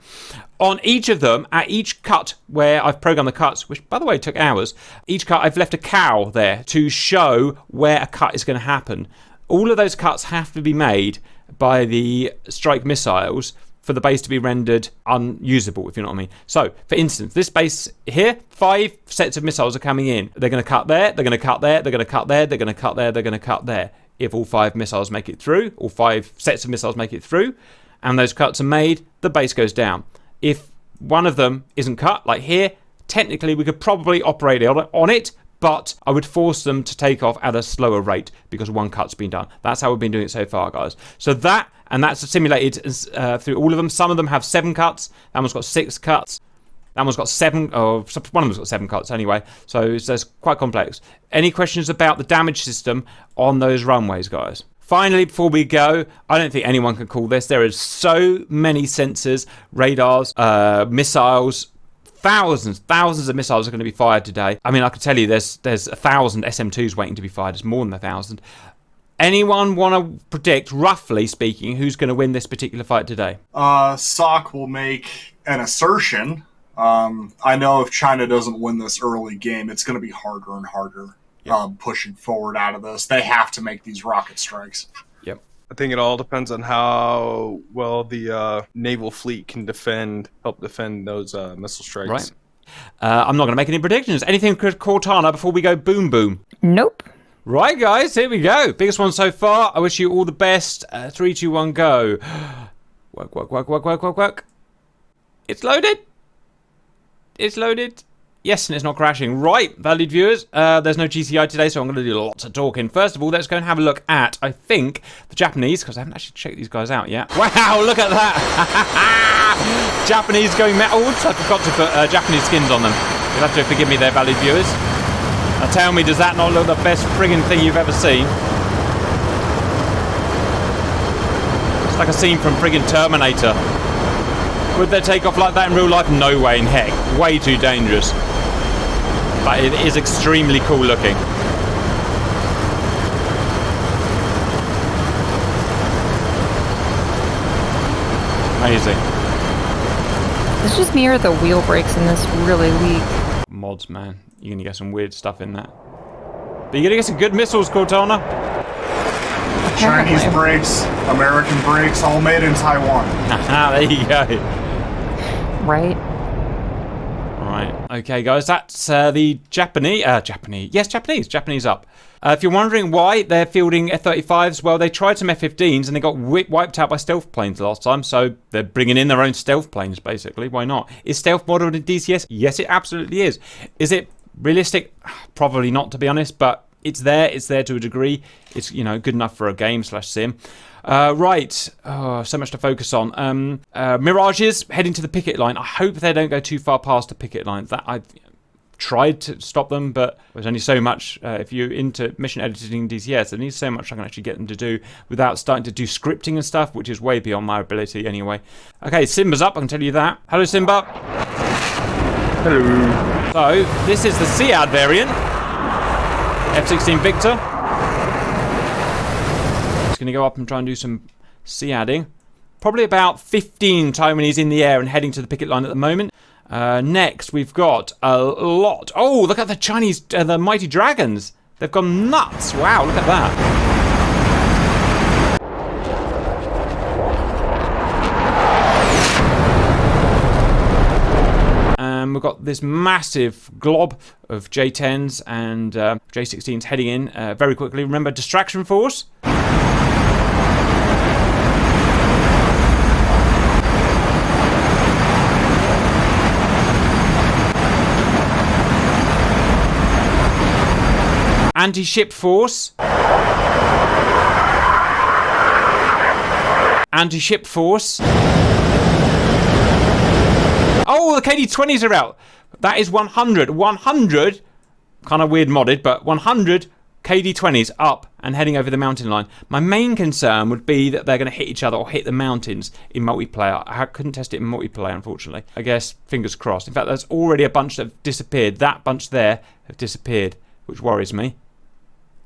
On each of them, at each cut where I've programmed the cuts, which, by the way, took hours, each cut, I've left a cow there to show where a cut is going to happen. All of those cuts have to be made by the strike missiles for the base to be rendered unusable, if you know what I mean. So, for instance, this base here, 5 sets of missiles are coming in. They're going to cut there, they're going to cut there, they're going to cut there, they're going to cut there, they're going to cut there. If all 5 missiles make it through, all 5 sets of missiles make it through, and those cuts are made, the base goes down. If one of them isn't cut, like here, technically we could probably operate on it, but I would force them to take off at a slower rate because one cut's been done. That's how we've been doing it so far, guys. So that's simulated through all of them. Some of them have 7 cuts. That one's got 6 cuts. That one's got 7, or one of them's got 7 cuts anyway. So it's quite complex. Any questions about the damage system on those runways, guys? Finally, before we go, I don't think anyone can call this. There is so many sensors, radars, missiles. Thousands of missiles are going to be fired today. I mean, I can tell you there's 1,000 SM2s waiting to be fired. It's more than 1,000. Anyone want to predict, roughly speaking, who's going to win this particular fight today? Sock will make an assertion. I know if China doesn't win this early game, it's going to be harder and harder pushing forward out of this. They have to make these rocket strikes. Yep. I think it all depends on how well the naval fleet can help defend those missile strikes. Right. I'm not going to make any predictions. Anything Cortana before we go boom boom? Nope. Right, guys, here we go. Biggest one so far. I wish you all the best. 3, 2, 1, go. Work. It's loaded. It's loaded. Yes, and it's not crashing. Right, valued viewers, there's no GCI today, so I'm going to do lots of talking. First of all, let's go and have a look at, I think, the Japanese, because I haven't actually checked these guys out yet. Wow, look at that. Japanese going metals. I forgot to put Japanese skins on them. You'll have to forgive me there, valued viewers. Now tell me, does that not look the best friggin' thing you've ever seen? It's like a scene from friggin' Terminator. Would they take off like that in real life? No way in heck. Way too dangerous. But it is extremely cool looking. Amazing. It's just me or the wheel brakes in this really weak. Mods, man. You're going to get some weird stuff in that. But you're going to get some good missiles, Cortana. Chinese brakes, American brakes, all made in Taiwan. There you go. Right. Right. Okay, guys. That's the Japanese. Japanese up. If you're wondering why they're fielding F-35s, well, they tried some F-15s and they got wiped out by stealth planes last time, so they're bringing in their own stealth planes, basically. Why not? Is stealth modeled in DCS? Yes, it absolutely is. Is it realistic? Probably not, to be honest, but it's there. It's there to a degree. It's, good enough for a game / sim. Right. Oh, so much to focus on. Mirages heading to the picket line. I hope they don't go too far past the picket line. That I've tried to stop them, but there's only so much. If you're into mission editing in DCS, there needs so much I can actually get them to do without starting to do scripting and stuff, which is way beyond my ability anyway. Okay, Simba's up, I can tell you that. Hello, Simba. Hello. So, this is the SEAD variant. F-16 Victor. It's going to go up and try and do some SEADing. Probably about 15 Taiwanese in the air and heading to the picket line at the moment. Next, we've got a lot. Oh, look at the Chinese, the Mighty Dragons. They've gone nuts. Wow, look at that. We've got this massive glob of J-10s and J-16s heading in very quickly. Remember, distraction force. Anti-ship force. Anti-ship force. Oh, the KD-20s are out. That is 100. 100, kind of weird modded, but 100 KD-20s up and heading over the mountain line. My main concern would be that they're going to hit each other or hit the mountains in multiplayer. I couldn't test it in multiplayer, unfortunately. I guess, fingers crossed. In fact, there's already a bunch that have disappeared. That bunch there have disappeared, which worries me.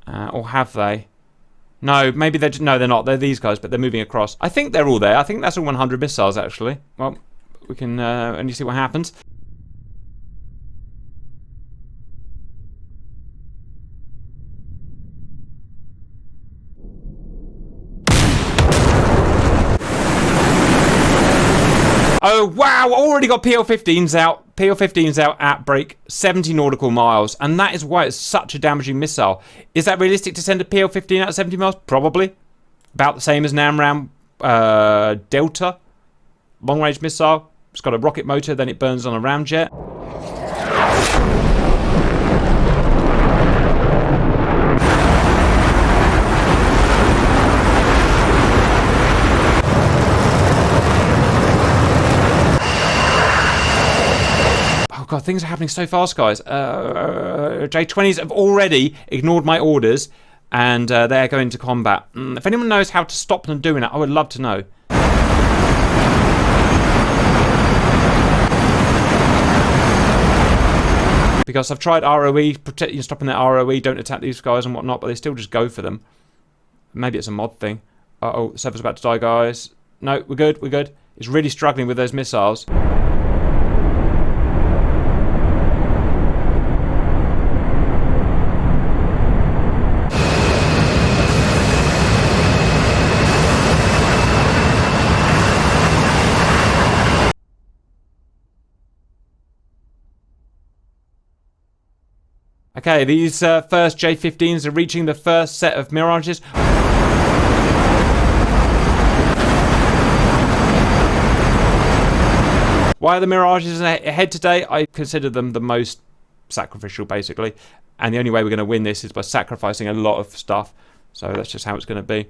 Or have they? No, maybe they're... No, they're not. They're these guys, but they're moving across. I think they're all there. I think that's all 100 missiles, actually. Well, we can only see what happens. Oh, wow, already got PL-15s out. PL-15s out at break 70 nautical miles, and that is why it's such a damaging missile. Is that realistic to send a PL-15 out at 70 miles? Probably. About the same as an AMRAAM Delta long-range missile. It's got a rocket motor, then it burns on a ramjet. God, things are happening so fast, guys. J-20s have already ignored my orders, and they're going to combat. If anyone knows how to stop them doing it, I would love to know. Because I've tried ROE, stopping their ROE, don't attack these guys and whatnot, but they still just go for them. Maybe it's a mod thing. Uh-oh, the server's about to die, guys. No, we're good, we're good. It's really struggling with those missiles. Okay, these first J-15s are reaching the first set of Mirages. Why are the Mirages ahead today? I consider them the most sacrificial, basically. And the only way we're going to win this is by sacrificing a lot of stuff. So that's just how it's going to be.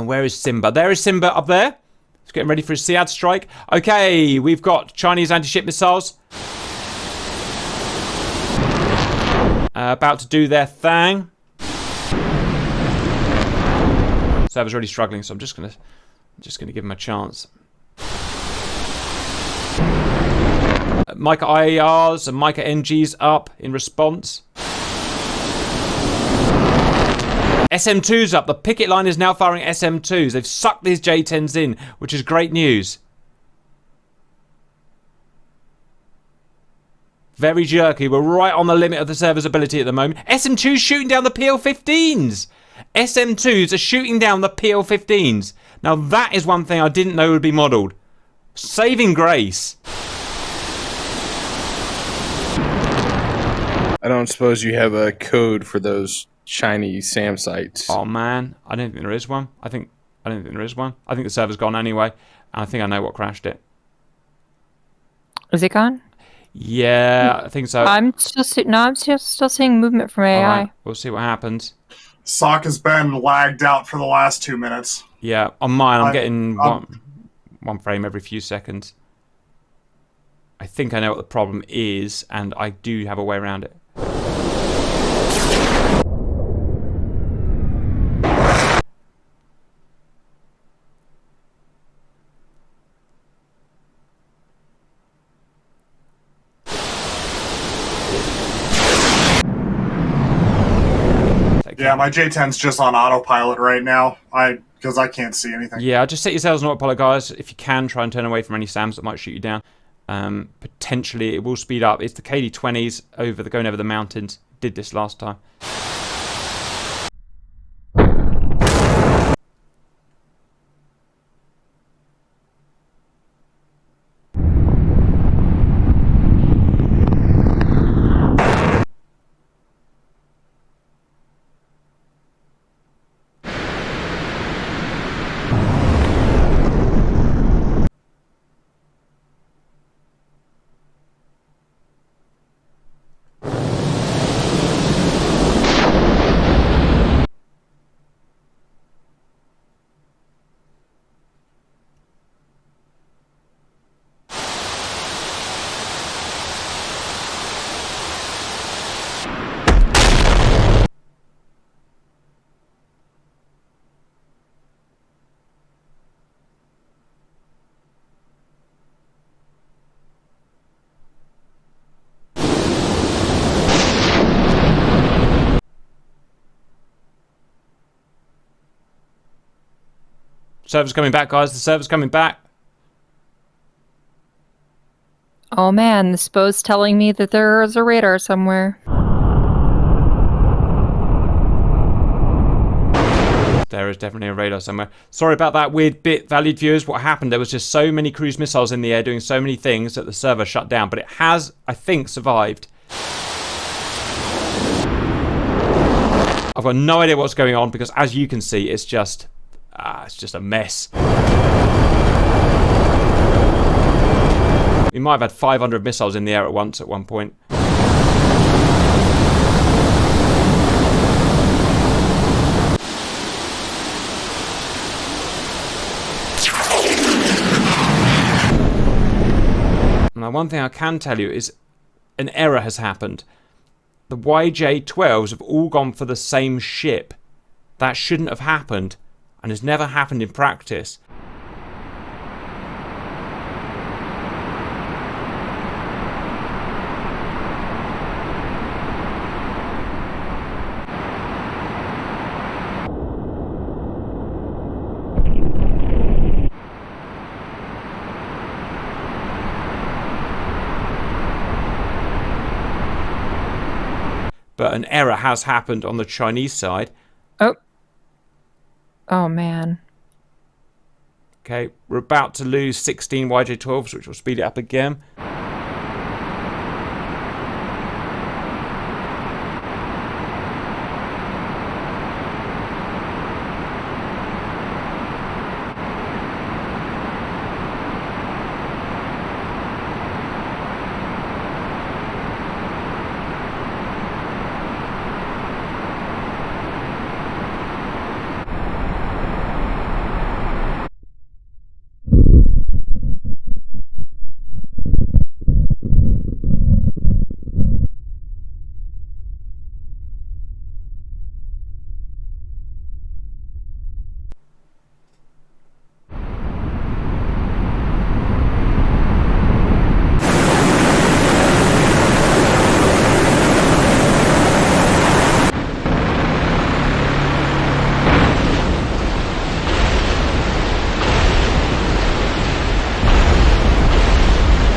Where is Simba? There is Simba up there. He's getting ready for his Siad strike. Okay, we've got Chinese anti-ship missiles. About to do their thing. Server's really struggling, so I'm just gonna give him a chance. Micah IARs and Micah NGs up in response. SM2's up. The picket line is now firing SM2s. They've sucked these J10s in, which is great news. Very jerky. We're right on the limit of the server's ability at the moment. SM2's shooting down the PL-15s. SM2s are shooting down the PL-15s. Now that is one thing I didn't know would be modelled. Saving grace. I don't suppose you have a code for those Chinese SAM sites. Oh man, I don't think there is one. I don't think there is one. I think the server's gone anyway, and I think I know what crashed it. Is it gone? Yeah, I think so. I'm still seeing movement from AI. Right, we'll see what happens. Sock has been lagged out for the last 2 minutes. Yeah, on mine I'm getting one frame every few seconds. I think I know what the problem is, and I do have a way around it. Yeah, my J10's just on autopilot right now. Because I can't see anything. Yeah, just set yourselves on autopilot, guys. If you can, try and turn away from any SAMs that might shoot you down. Potentially, it will speed up. It's the KD-20s going over the mountains. Did this last time. Server's coming back, guys. The server's coming back. Oh man, the SPO's telling me that there is a radar somewhere. There is definitely a radar somewhere. Sorry about that weird bit, valued viewers. What happened, there was just so many cruise missiles in the air doing so many things that the server shut down. But it has, I think, survived. I've got no idea what's going on because, as you can see, it's just a mess. We might have had 500 missiles in the air at once at one point. Now, one thing I can tell you is an error has happened. The YJ-12s have all gone for the same ship. That shouldn't have happened, and has never happened in practice. but an error has happened on the Chinese side. Oh, man. Okay, we're about to lose 16 YJ12s, which will speed it up again.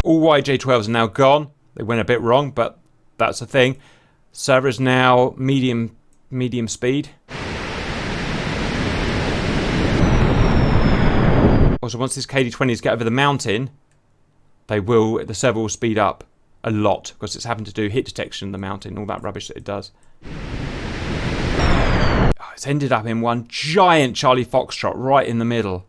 All YJ12s are now gone. They went a bit wrong, but that's the thing. Server is now medium speed. Also, once these KD-20s get over the mountain, the server will speed up a lot because it's having to do hit detection in the mountain, all that rubbish that it does. Oh, it's ended up in one giant Charlie Foxtrot right in the middle.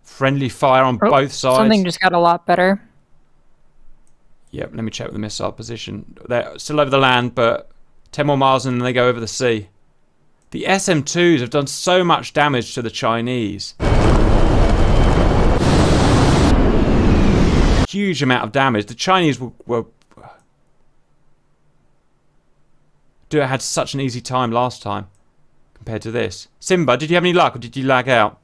Friendly fire on both sides. Something just got a lot better. Yep, let me check the missile position. They're still over the land, but 10 more miles and then they go over the sea. The SM-2s have done so much damage to the Chinese. Huge amount of damage. The Chinese had such an easy time last time compared to this. Simba, did you have any luck or did you lag out?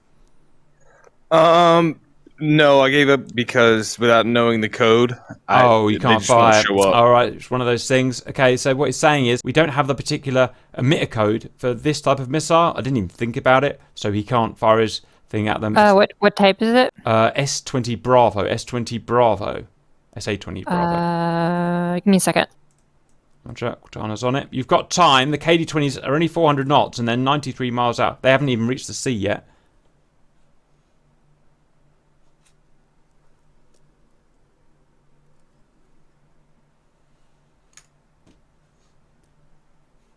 No, I gave up because without knowing the code, you can't buy it. Show up. All right, it's one of those things. Okay, so what he's saying is we don't have the particular emitter code for this type of missile. I didn't even think about it, so he can't fire his thing at them. What type is it? S20 Bravo, S20 Bravo, SA20 Bravo. Give me a second. Roger, Cortana's on it. You've got time. The KD-20s are only 400 knots and they're 93 miles out. They haven't even reached the sea yet.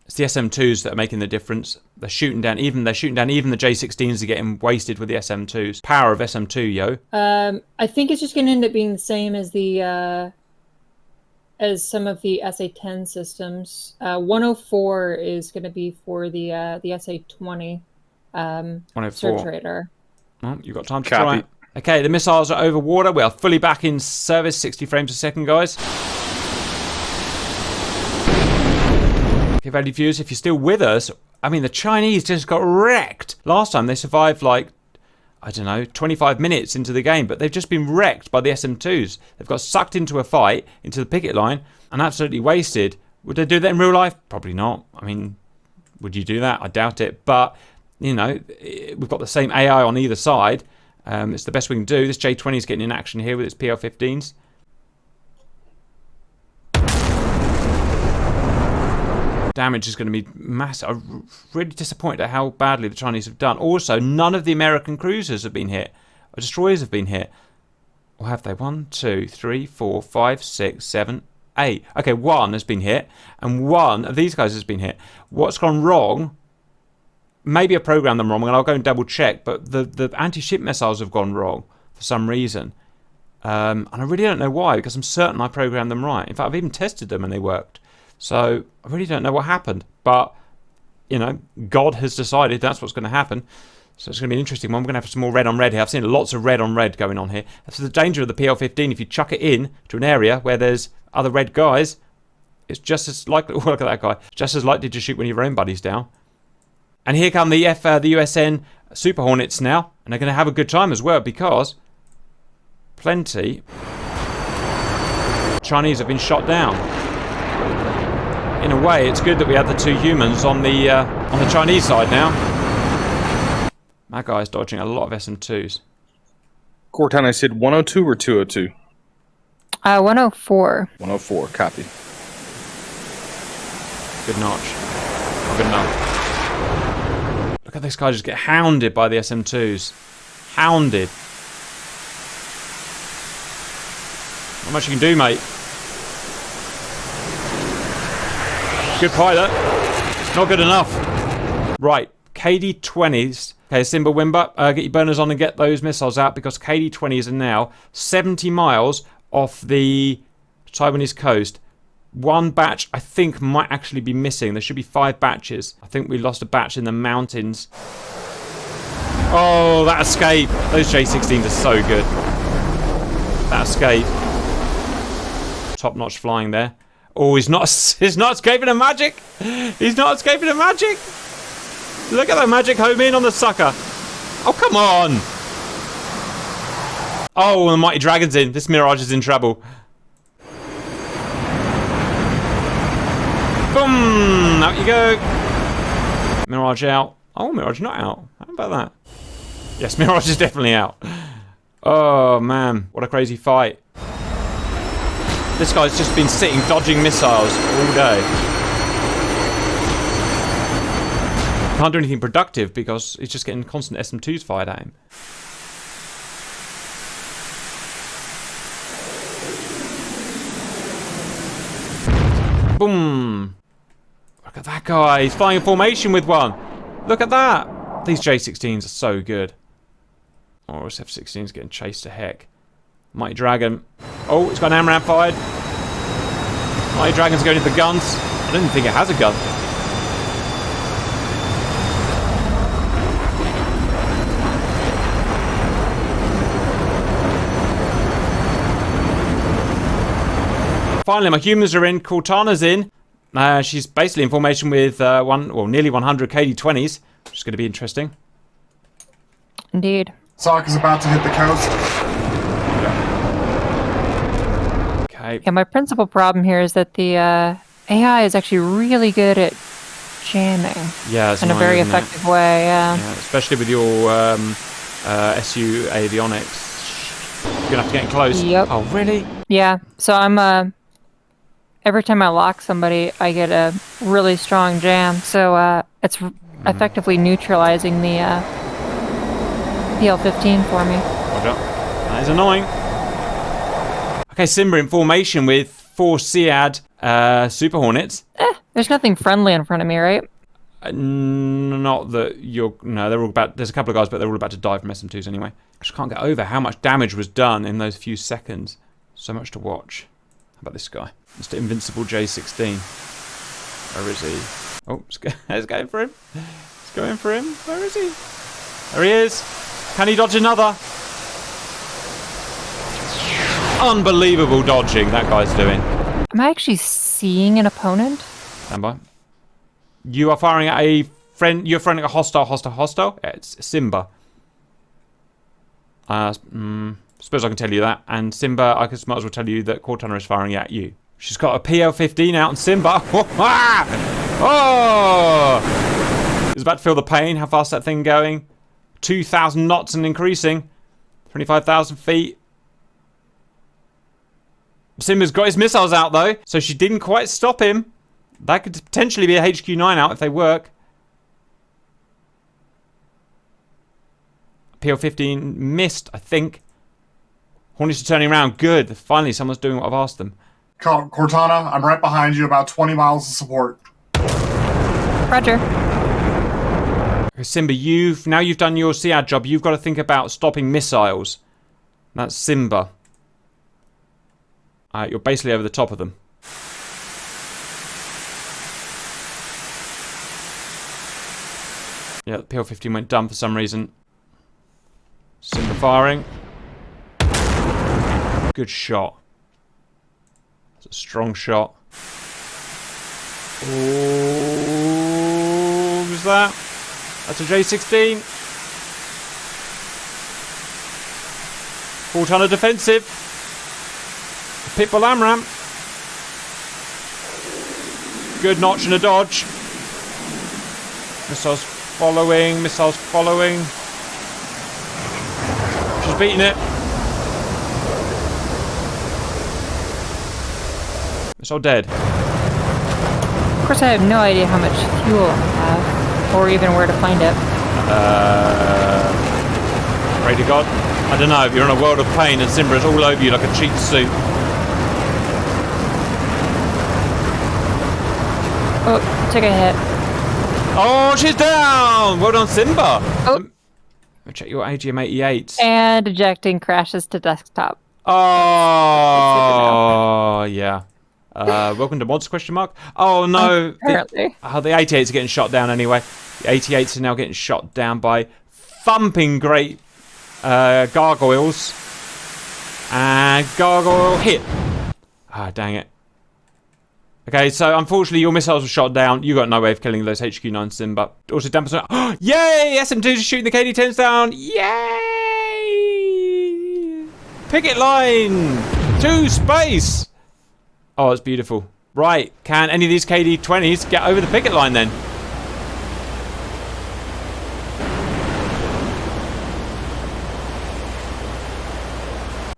It's the SM-2s that are making the difference. They're shooting down even the J-16s are getting wasted with the SM-2s. Power of SM-2, yo. I think it's just going to end up being the same as the as some of the SA-10 systems. 104 is going to be for the SA-20 search radar. Well, you've got time to try it. Okay, the missiles are over water. We are fully back in service, 60 frames a second, guys. Okay, valued viewers, if you're still with us, I mean, the Chinese just got wrecked. Last time they survived, like, I don't know, 25 minutes into the game, but they've just been wrecked by the SM-2s. They've got sucked into a fight, into the picket line, and absolutely wasted. Would they do that in real life? Probably not. I mean, would you do that? I doubt it. But, you know, we've got the same AI on either side. It's the best we can do. This J-20 is getting in action here with its PL-15s. Damage is going to be massive. I'm really disappointed at how badly the Chinese have done. Also, none of the American cruisers have been hit. Or destroyers have been hit. Or have they? 1, 2, 3, 4, 5, 6, 7, 8. Okay, one has been hit. And one of these guys has been hit. What's gone wrong? Maybe I programmed them wrong, and I'll go and double check. But the anti-ship missiles have gone wrong for some reason. And I really don't know why, because I'm certain I programmed them right. In fact, I've even tested them and they worked. So I really don't know what happened, but you know, God has decided that's what's going to happen. So it's going to be an interesting one. We're going to have some more red on red here. I've seen lots of red on red going on here. That's the danger of the PL-15. If you chuck it in to an area where there's other red guys, it's just as likely. Look at that guy. Just as likely to shoot one of your own buddies down. And here come the USN Super Hornets now, and they're going to have a good time as well because plenty Chinese have been shot down. in a way, it's good that we had the 2 humans on the Chinese side now. That guy's dodging a lot of SM2s. Cortana, I said 102 or 202? 104. 104, copy. Good notch. Not good enough. Look at this guy just get hounded by the SM2s. Hounded. Not much you can do, mate. Good pilot. Not good enough. Right. KD-20s. Okay, Simba Wimba, get your burners on and get those missiles out because KD-20s are now 70 miles off the Taiwanese coast. 1 batch, I think, might actually be missing. There should be 5 batches. I think we lost a batch in the mountains. Oh, that escape. Those J-16s are so good. That escape. Top-notch flying there. Oh, he's not escaping a magic. He's not escaping a magic. Look at that magic home in on the sucker. Oh, come on. Oh, the Mighty Dragon's in. This Mirage is in trouble. Boom! Out you go. Mirage out. Oh, Mirage not out. How about that? Yes, Mirage is definitely out. Oh, man. What a crazy fight. This guy's just been sitting dodging missiles all day. Can't do anything productive because he's just getting constant SM2s fired at him. Boom! Look at that guy. He's flying in formation with one. Look at that. These J-16s are so good. Oh, this F-16's getting chased to heck. Mighty Dragon. Oh, it's got an AMRAAM fired. Mighty Dragon's going into the guns. I don't even think it has a gun. Finally, my humans are in. Cortana's in. She's basically in formation with nearly 100 KD-20s, which is going to be interesting. Indeed. Sock is about to hit the coast. Okay. Yeah, my principal problem here is that the AI is actually really good at jamming. Yeah, it's in a very effective way. Yeah. Especially with your SU avionics. You're gonna have to get in close. Yep. Oh, really? Yeah. So I'm every time I lock somebody, I get a really strong jam. So it's effectively neutralizing the PL-15 for me. Roger. That is annoying. Okay, Simba in formation with 4 SEAD Super Hornets. There's nothing friendly in front of me, right? Not that you're... No, they're all about... There's a couple of guys, but they're all about to die from SM2s anyway. I just can't get over how much damage was done in those few seconds. So much to watch. How about this guy? Mr. Invincible J-16. Where is he? Oh, it's going for him. It's going for him. Where is he? There he is. Can he dodge another? Unbelievable dodging that guy's doing. Am I actually seeing an opponent? Stand by. You are firing at a friend. You're firing at a hostile. Yeah, it's Simba. Suppose I can tell you that. And Simba, I might as well tell you that Cortana is firing at you. She's got a PL-15 out on Simba. Oh! He's about to feel the pain. How fast that thing going? 2,000 knots and increasing. 25,000 feet. Simba's got his missiles out though, so she didn't quite stop him. That could potentially be a HQ-9 out if they work. PL-15 missed, I think. Hornets are turning around. Good. Finally, someone's doing what I've asked them. Cortana, I'm right behind you, about 20 miles of support. Roger. Okay, Simba, now you've done your SEAD job. You've got to think about stopping missiles. That's Simba. You're basically over the top of them. Yeah, the PL-15 went dumb for some reason. Simba firing. Good shot. That's a strong shot. Oh, who's that? That's a J-16. Cortana defensive. Pitbull AMRAAM. Good notch and a dodge. Missiles following. She's beating it. Missile dead. Of course, I have no idea how much fuel I have, or even where to find it. Pray to God. I don't know, if you're in a world of pain and Simba is all over you like a cheap suit. Oh, took a hit. Oh, she's down! Well done, Simba! Oh. Check your AGM-88s. And ejecting crashes to desktop. Oh, yeah. Welcome to mods, question mark. Oh, no. Apparently. The 88s are getting shot down anyway. The 88s are now getting shot down by thumping great gargoyles. And gargoyle hit. Ah, dang it. Okay, so unfortunately your missiles were shot down. You got no way of killing those HQ-9 Simba. Also, dampers. Oh, yay! SM2s are shooting the KD-10s down. Yay! Picket line to space. Oh, it's beautiful. Right, can any of these KD-20s get over the picket line then?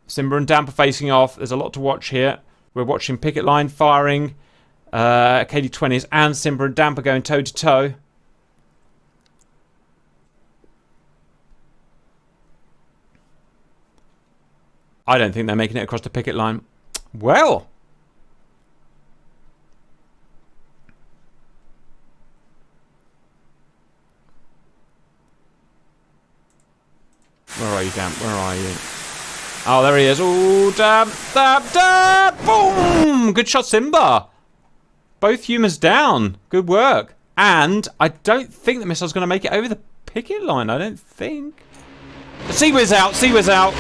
Simba and Damper facing off. There's a lot to watch here. We're watching picket line firing. KD-20s and Simba and Damper going toe to toe. I don't think they're making it across the picket line. Well. Where are you, Damp? Where are you? Oh, there he is. Oh, dab. Boom! Good shot, Simba. Both humans down. Good work. And I don't think the missile's going to make it over the picket line. I don't think. Seawiz out. Seawiz out.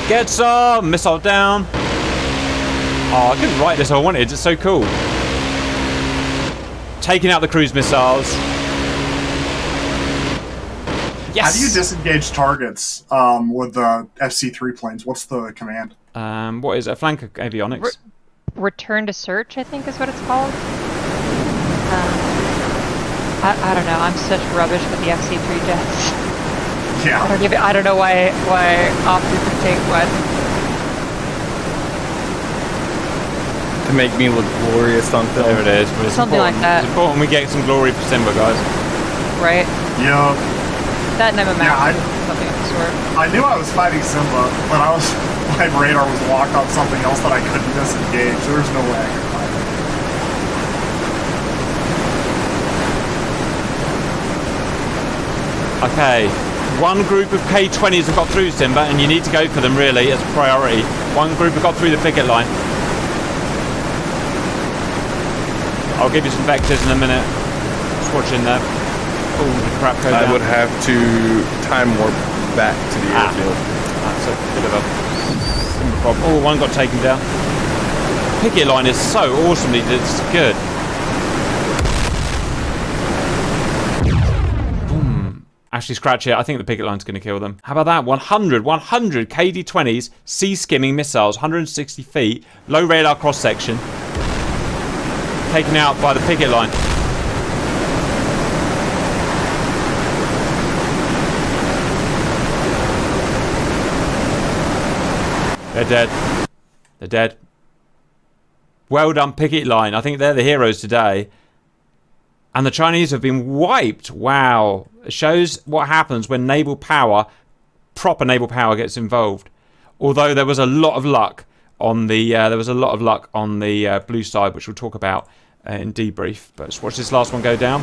Get some. Missile down. Oh, I couldn't write this if I wanted. It's so cool. Taking out the cruise missiles. Yes. How do you disengage targets with the FC-3 planes? What's the command? What is it? Flank avionics? Return to search, I think is what it's called. I don't know. I'm such rubbish with the FC-3 jets. Yeah. I don't know why opted to take one. To make me look glorious on film. There it is. But it's Something like that. It's important we get some glory for Simba, guys. Right? Yeah. That and I'm a Yeah, something of the sort. I knew I was fighting Simba, but my radar was locked on something else that I couldn't disengage. There was no way I could fight it. Okay. One group of K-20s have got through, Simba, and you need to go for them, really, as a priority. One group have got through the picket line. I'll give you some vectors in a minute. Just watching there. Oh, the crap goes down. I would have to time warp back to the airfield. That's a bit of a Simba problem. Oh, one got taken down. Picket line is so awesomely it's good. Boom. Actually, scratch it. I think the picket line's going to kill them. How about that? 100 KD-20s, sea-skimming missiles, 160 feet, low radar cross-section. Taken out by the picket line. They're dead. They're dead. Well done, picket line. I think they're the heroes today. And the Chinese have been wiped. Wow. It shows what happens when naval power, proper naval power, gets involved. Although there was a lot of luck on the blue side, which we'll talk about in debrief. But let's watch this last one go down.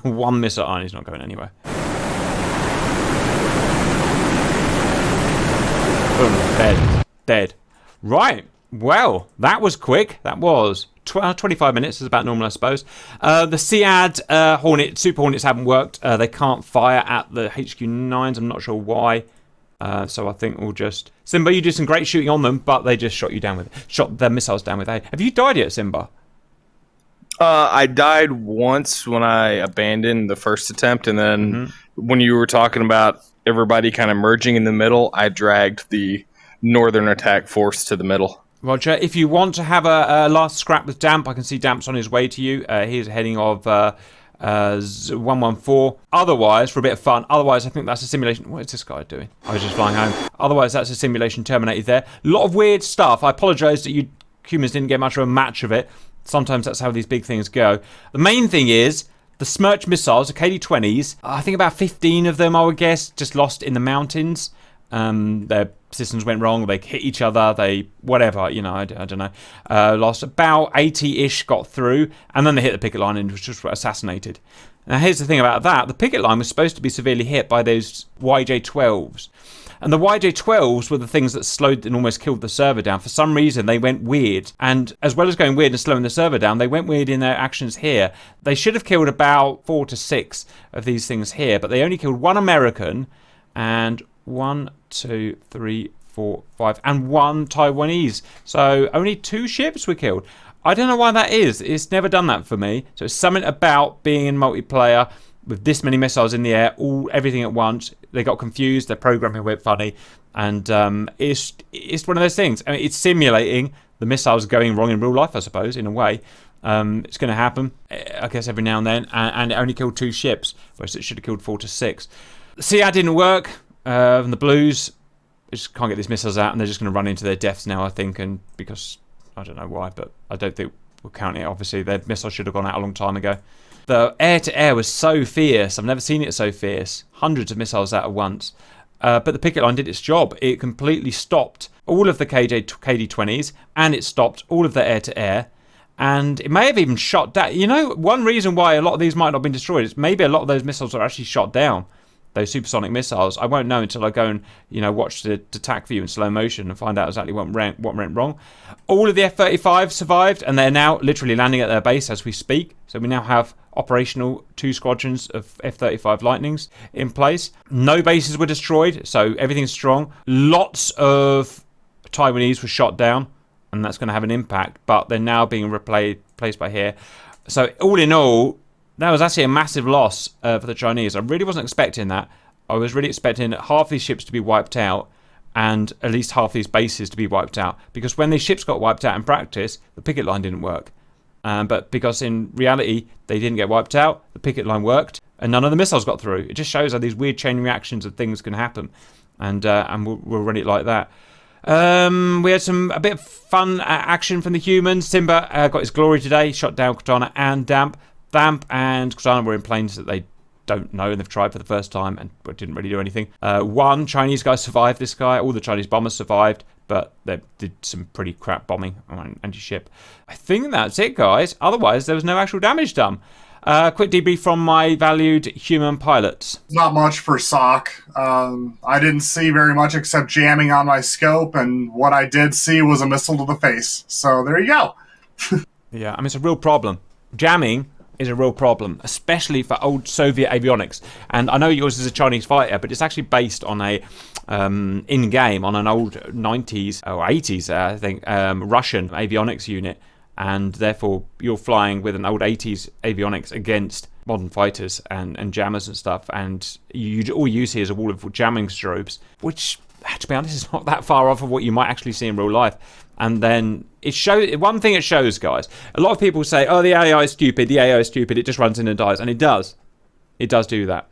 One missile. Oh, he's not going anywhere. Boom. Dead. Dead. Right. Well, that was quick. That was 25 minutes. Is about normal, I suppose. The SEAD Super Hornets haven't worked. They can't fire at the HQ-9s. I'm not sure why. So I think we'll just... Simba, you did some great shooting on them, but they just shot their missiles down with A. Have you died yet, Simba? I died once when I abandoned the first attempt, and then when you were talking about everybody kind of merging in the middle, I dragged the northern attack force to the middle. Roger. If you want to have a last scrap with Damp, I can see Damp's on his way to you. He's heading of 114. Otherwise, for a bit of fun, I think that's a simulation. What is this guy doing? I was just flying home. Otherwise, that's a simulation terminated there. A lot of weird stuff. I apologise that you humans didn't get much of a match of it. Sometimes that's how these big things go. The main thing is the Smerch missiles, the KD-20s. I think about 15 of them, I would guess, just lost in the mountains. Their systems went wrong, they hit each other, they whatever, I don't know. Lost about 80-ish, got through, and then they hit the picket line and was just assassinated. Now here's the thing about that, the picket line was supposed to be severely hit by those YJ-12s. And the YJ-12s were the things that slowed and almost killed the server down. For some reason, they went weird. And as well as going weird and slowing the server down, they went weird in their actions here. They should have killed about 4 to 6 of these things here, but they only killed 1 American and 1, 2, 3, 4, 5, and 1 Taiwanese. So only 2 ships were killed. I don't know why that is. It's never done that for me. So it's something about being in multiplayer with this many missiles in the air, everything at once. They got confused. Their programming went funny, and it's one of those things. I mean, it's simulating the missiles going wrong in real life, I suppose, in a way. It's going to happen, I guess, every now and then, and it only killed 2 ships, whereas it should have killed 4 to 6. The SEAD didn't work. And the Blues just can't get these missiles out, and they're just going to run into their deaths now, I think, and because I don't know why, but I don't think we'll count it. Obviously, their missiles should have gone out a long time ago. The air-to-air was so fierce. I've never seen it so fierce. Hundreds of missiles out at once. But the picket line did its job. It completely stopped all of the KD-20s, and it stopped all of the air-to-air. And it may have even shot down. One reason why a lot of these might not have been destroyed is maybe a lot of those missiles are actually shot down. Those supersonic missiles. I won't know until I go and watch the attack view in slow motion and find out exactly what went wrong. All of the F-35 survived, and they're now literally landing at their base as we speak. So we now have operational 2 squadrons of F-35 Lightnings in place. No bases were destroyed, so everything's strong. Lots of Taiwanese were shot down, and that's going to have an impact. But they're now being replaced by here. So all in all, that was actually a massive loss for the Chinese. I really wasn't expecting that. I was really expecting half these ships to be wiped out and at least half these bases to be wiped out. Because when these ships got wiped out in practice, the picket line didn't work. But because in reality, they didn't get wiped out, the picket line worked, and none of the missiles got through. It just shows how these weird chain reactions of things can happen. And we'll run it like that. We had a bit of fun action from the humans. Simba got his glory today, shot down Katana and Damp. Damp and Katana were in planes that they don't know and they've tried for the first time and didn't really do anything. 1 Chinese guy survived this guy. All the Chinese bombers survived, but they did some pretty crap bombing on anti-ship. I think that's it, guys. Otherwise, there was no actual damage done. Quick debrief from my valued human pilots. Not much for SOC. I didn't see very much except jamming on my scope, and what I did see was a missile to the face. So there you go. Yeah, I mean, it's a real problem. Jamming is a real problem, especially for old Soviet avionics. And I know yours is a Chinese fighter, but it's actually based on a in-game on an old 90s or 80s, I think, Russian avionics unit. And therefore, you're flying with an old 80s avionics against modern fighters and jammers and stuff. And all you see is a wall of jamming strobes, which, to be honest, is not that far off of what you might actually see in real life. And then it shows. One thing it shows, guys, a lot of people say, oh, the AI is stupid, it just runs in and dies. And it does. It does do that.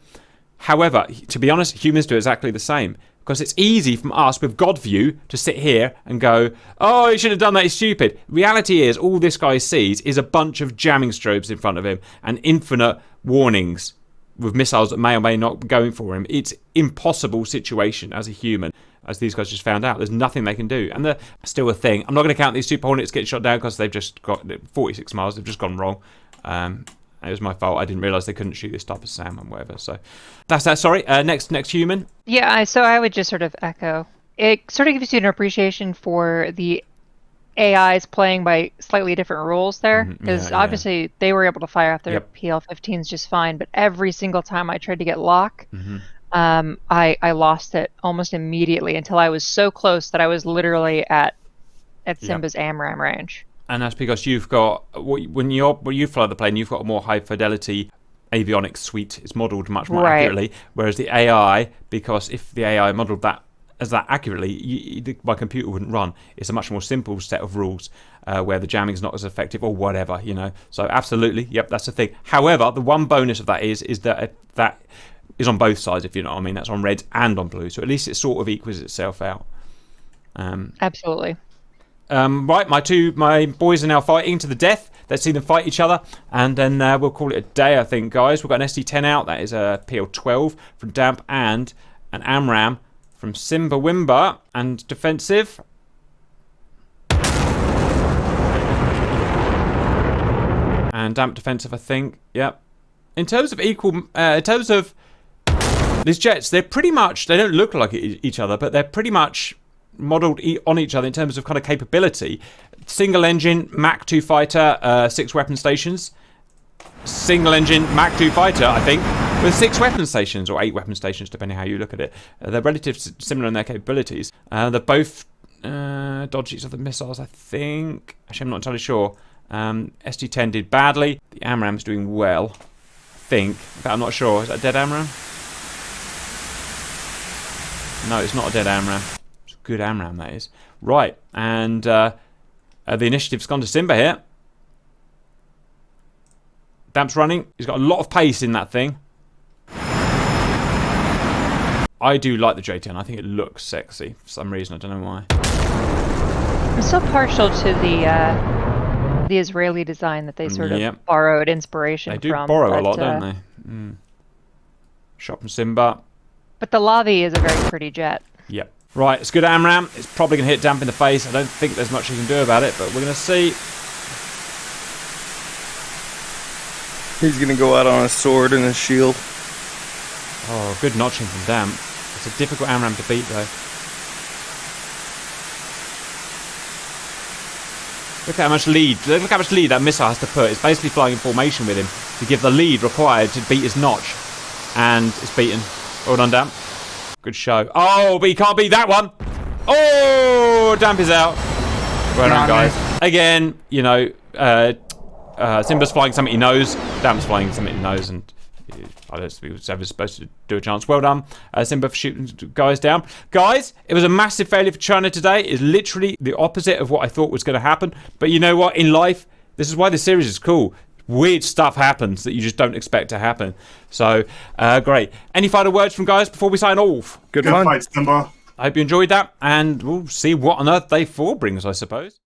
However, to be honest, humans do exactly the same. Because it's easy from us with God view to sit here and go, oh, you shouldn't have done that, it's stupid. Reality is, all this guy sees is a bunch of jamming strobes in front of him and infinite warnings with missiles that may or may not be going for him. It's impossible situation as a human, as these guys just found out. There's nothing they can do. And they're still a thing. I'm not going to count these Super Hornets getting shot down because they've just got 46 miles. They've just gone wrong. It was my fault. I didn't realise they couldn't shoot this type of SAM and whatever. So that's that. Sorry. Next human. Yeah, so I would just sort of echo. It sort of gives you an appreciation for the AIs playing by slightly different rules there. Because obviously they were able to fire off their PL-15s just fine. But every single time I tried to get lock, I lost it almost immediately until I was so close that I was literally at Simba's AMRAAM range. And that's because you've got, when you fly the plane, you've got a more high fidelity avionics suite is modelled much more Right. accurately, whereas the AI, because if the AI modelled that accurately, my computer wouldn't run. It's a much more simple set of rules where the jamming is not as effective or whatever, you know. So absolutely, yep, that's the thing. However, the one bonus of that is that that is on both sides, if you know what I mean. That's on red and on blue, so at least it sort of equals itself out. Absolutely. Right, my boys are now fighting to the death. Let's see them fight each other, and then we'll call it a day, I think, guys. We've got an SD10 out. That is a PL12 from Damp and an AMRAM from Simba Wimba, and defensive. And Damp defensive, I think. Yep. In terms of these jets, they're pretty much, they don't look like each other, but they're pretty much modelled on each other in terms of kind of capability. Single engine Mach 2 fighter, 6 weapon stations. Single engine Mach 2 fighter, I think, with 6 weapon stations or 8 weapon stations, depending how you look at it. They're relatively similar in their capabilities. They're both dodges of the missiles, I think. Actually, I'm not entirely sure. SD10 did badly. The AMRAM's doing well, I think. But I'm not sure. Is that a dead AMRAM? No, it's not a dead AMRAM. It's a good AMRAM, that is. Right, and the initiative's gone to Simba here. Damp's running. He's got a lot of pace in that thing. I do like the J10. I think it looks sexy for some reason. I don't know why. I'm so partial to the Israeli design that they sort of borrowed inspiration from. They do borrow a lot, don't they? Shot from Simba. But the Lavi is a very pretty jet. Yep. Right, it's good AMRAM. It's probably going to hit Damp in the face. I don't think there's much you can do about it, but we're going to see. He's going to go out on a sword and a shield. Oh, good notching from Damp. It's a difficult AMRAM to beat, though. Look how much lead that missile has to put. It's basically flying in formation with him to give the lead required to beat his notch. And it's beaten. Well done, Damp. Good show. Oh, but he can't beat that one. Oh, Damp is out. Well done, guys. Again, you know, Simba's flying something he knows. Damp's flying something he knows, and I don't think he was ever supposed to do a chance. Well done, Simba, for shooting guys down. Guys, it was a massive failure for China today. It's literally the opposite of what I thought was going to happen. But you know what? In life, this is why this series is cool. Weird stuff happens that you just don't expect to happen. So, great. Any final words from guys before we sign off? Good fight, Simba. I hope you enjoyed that, and we'll see what on earth Day 4 brings, I suppose.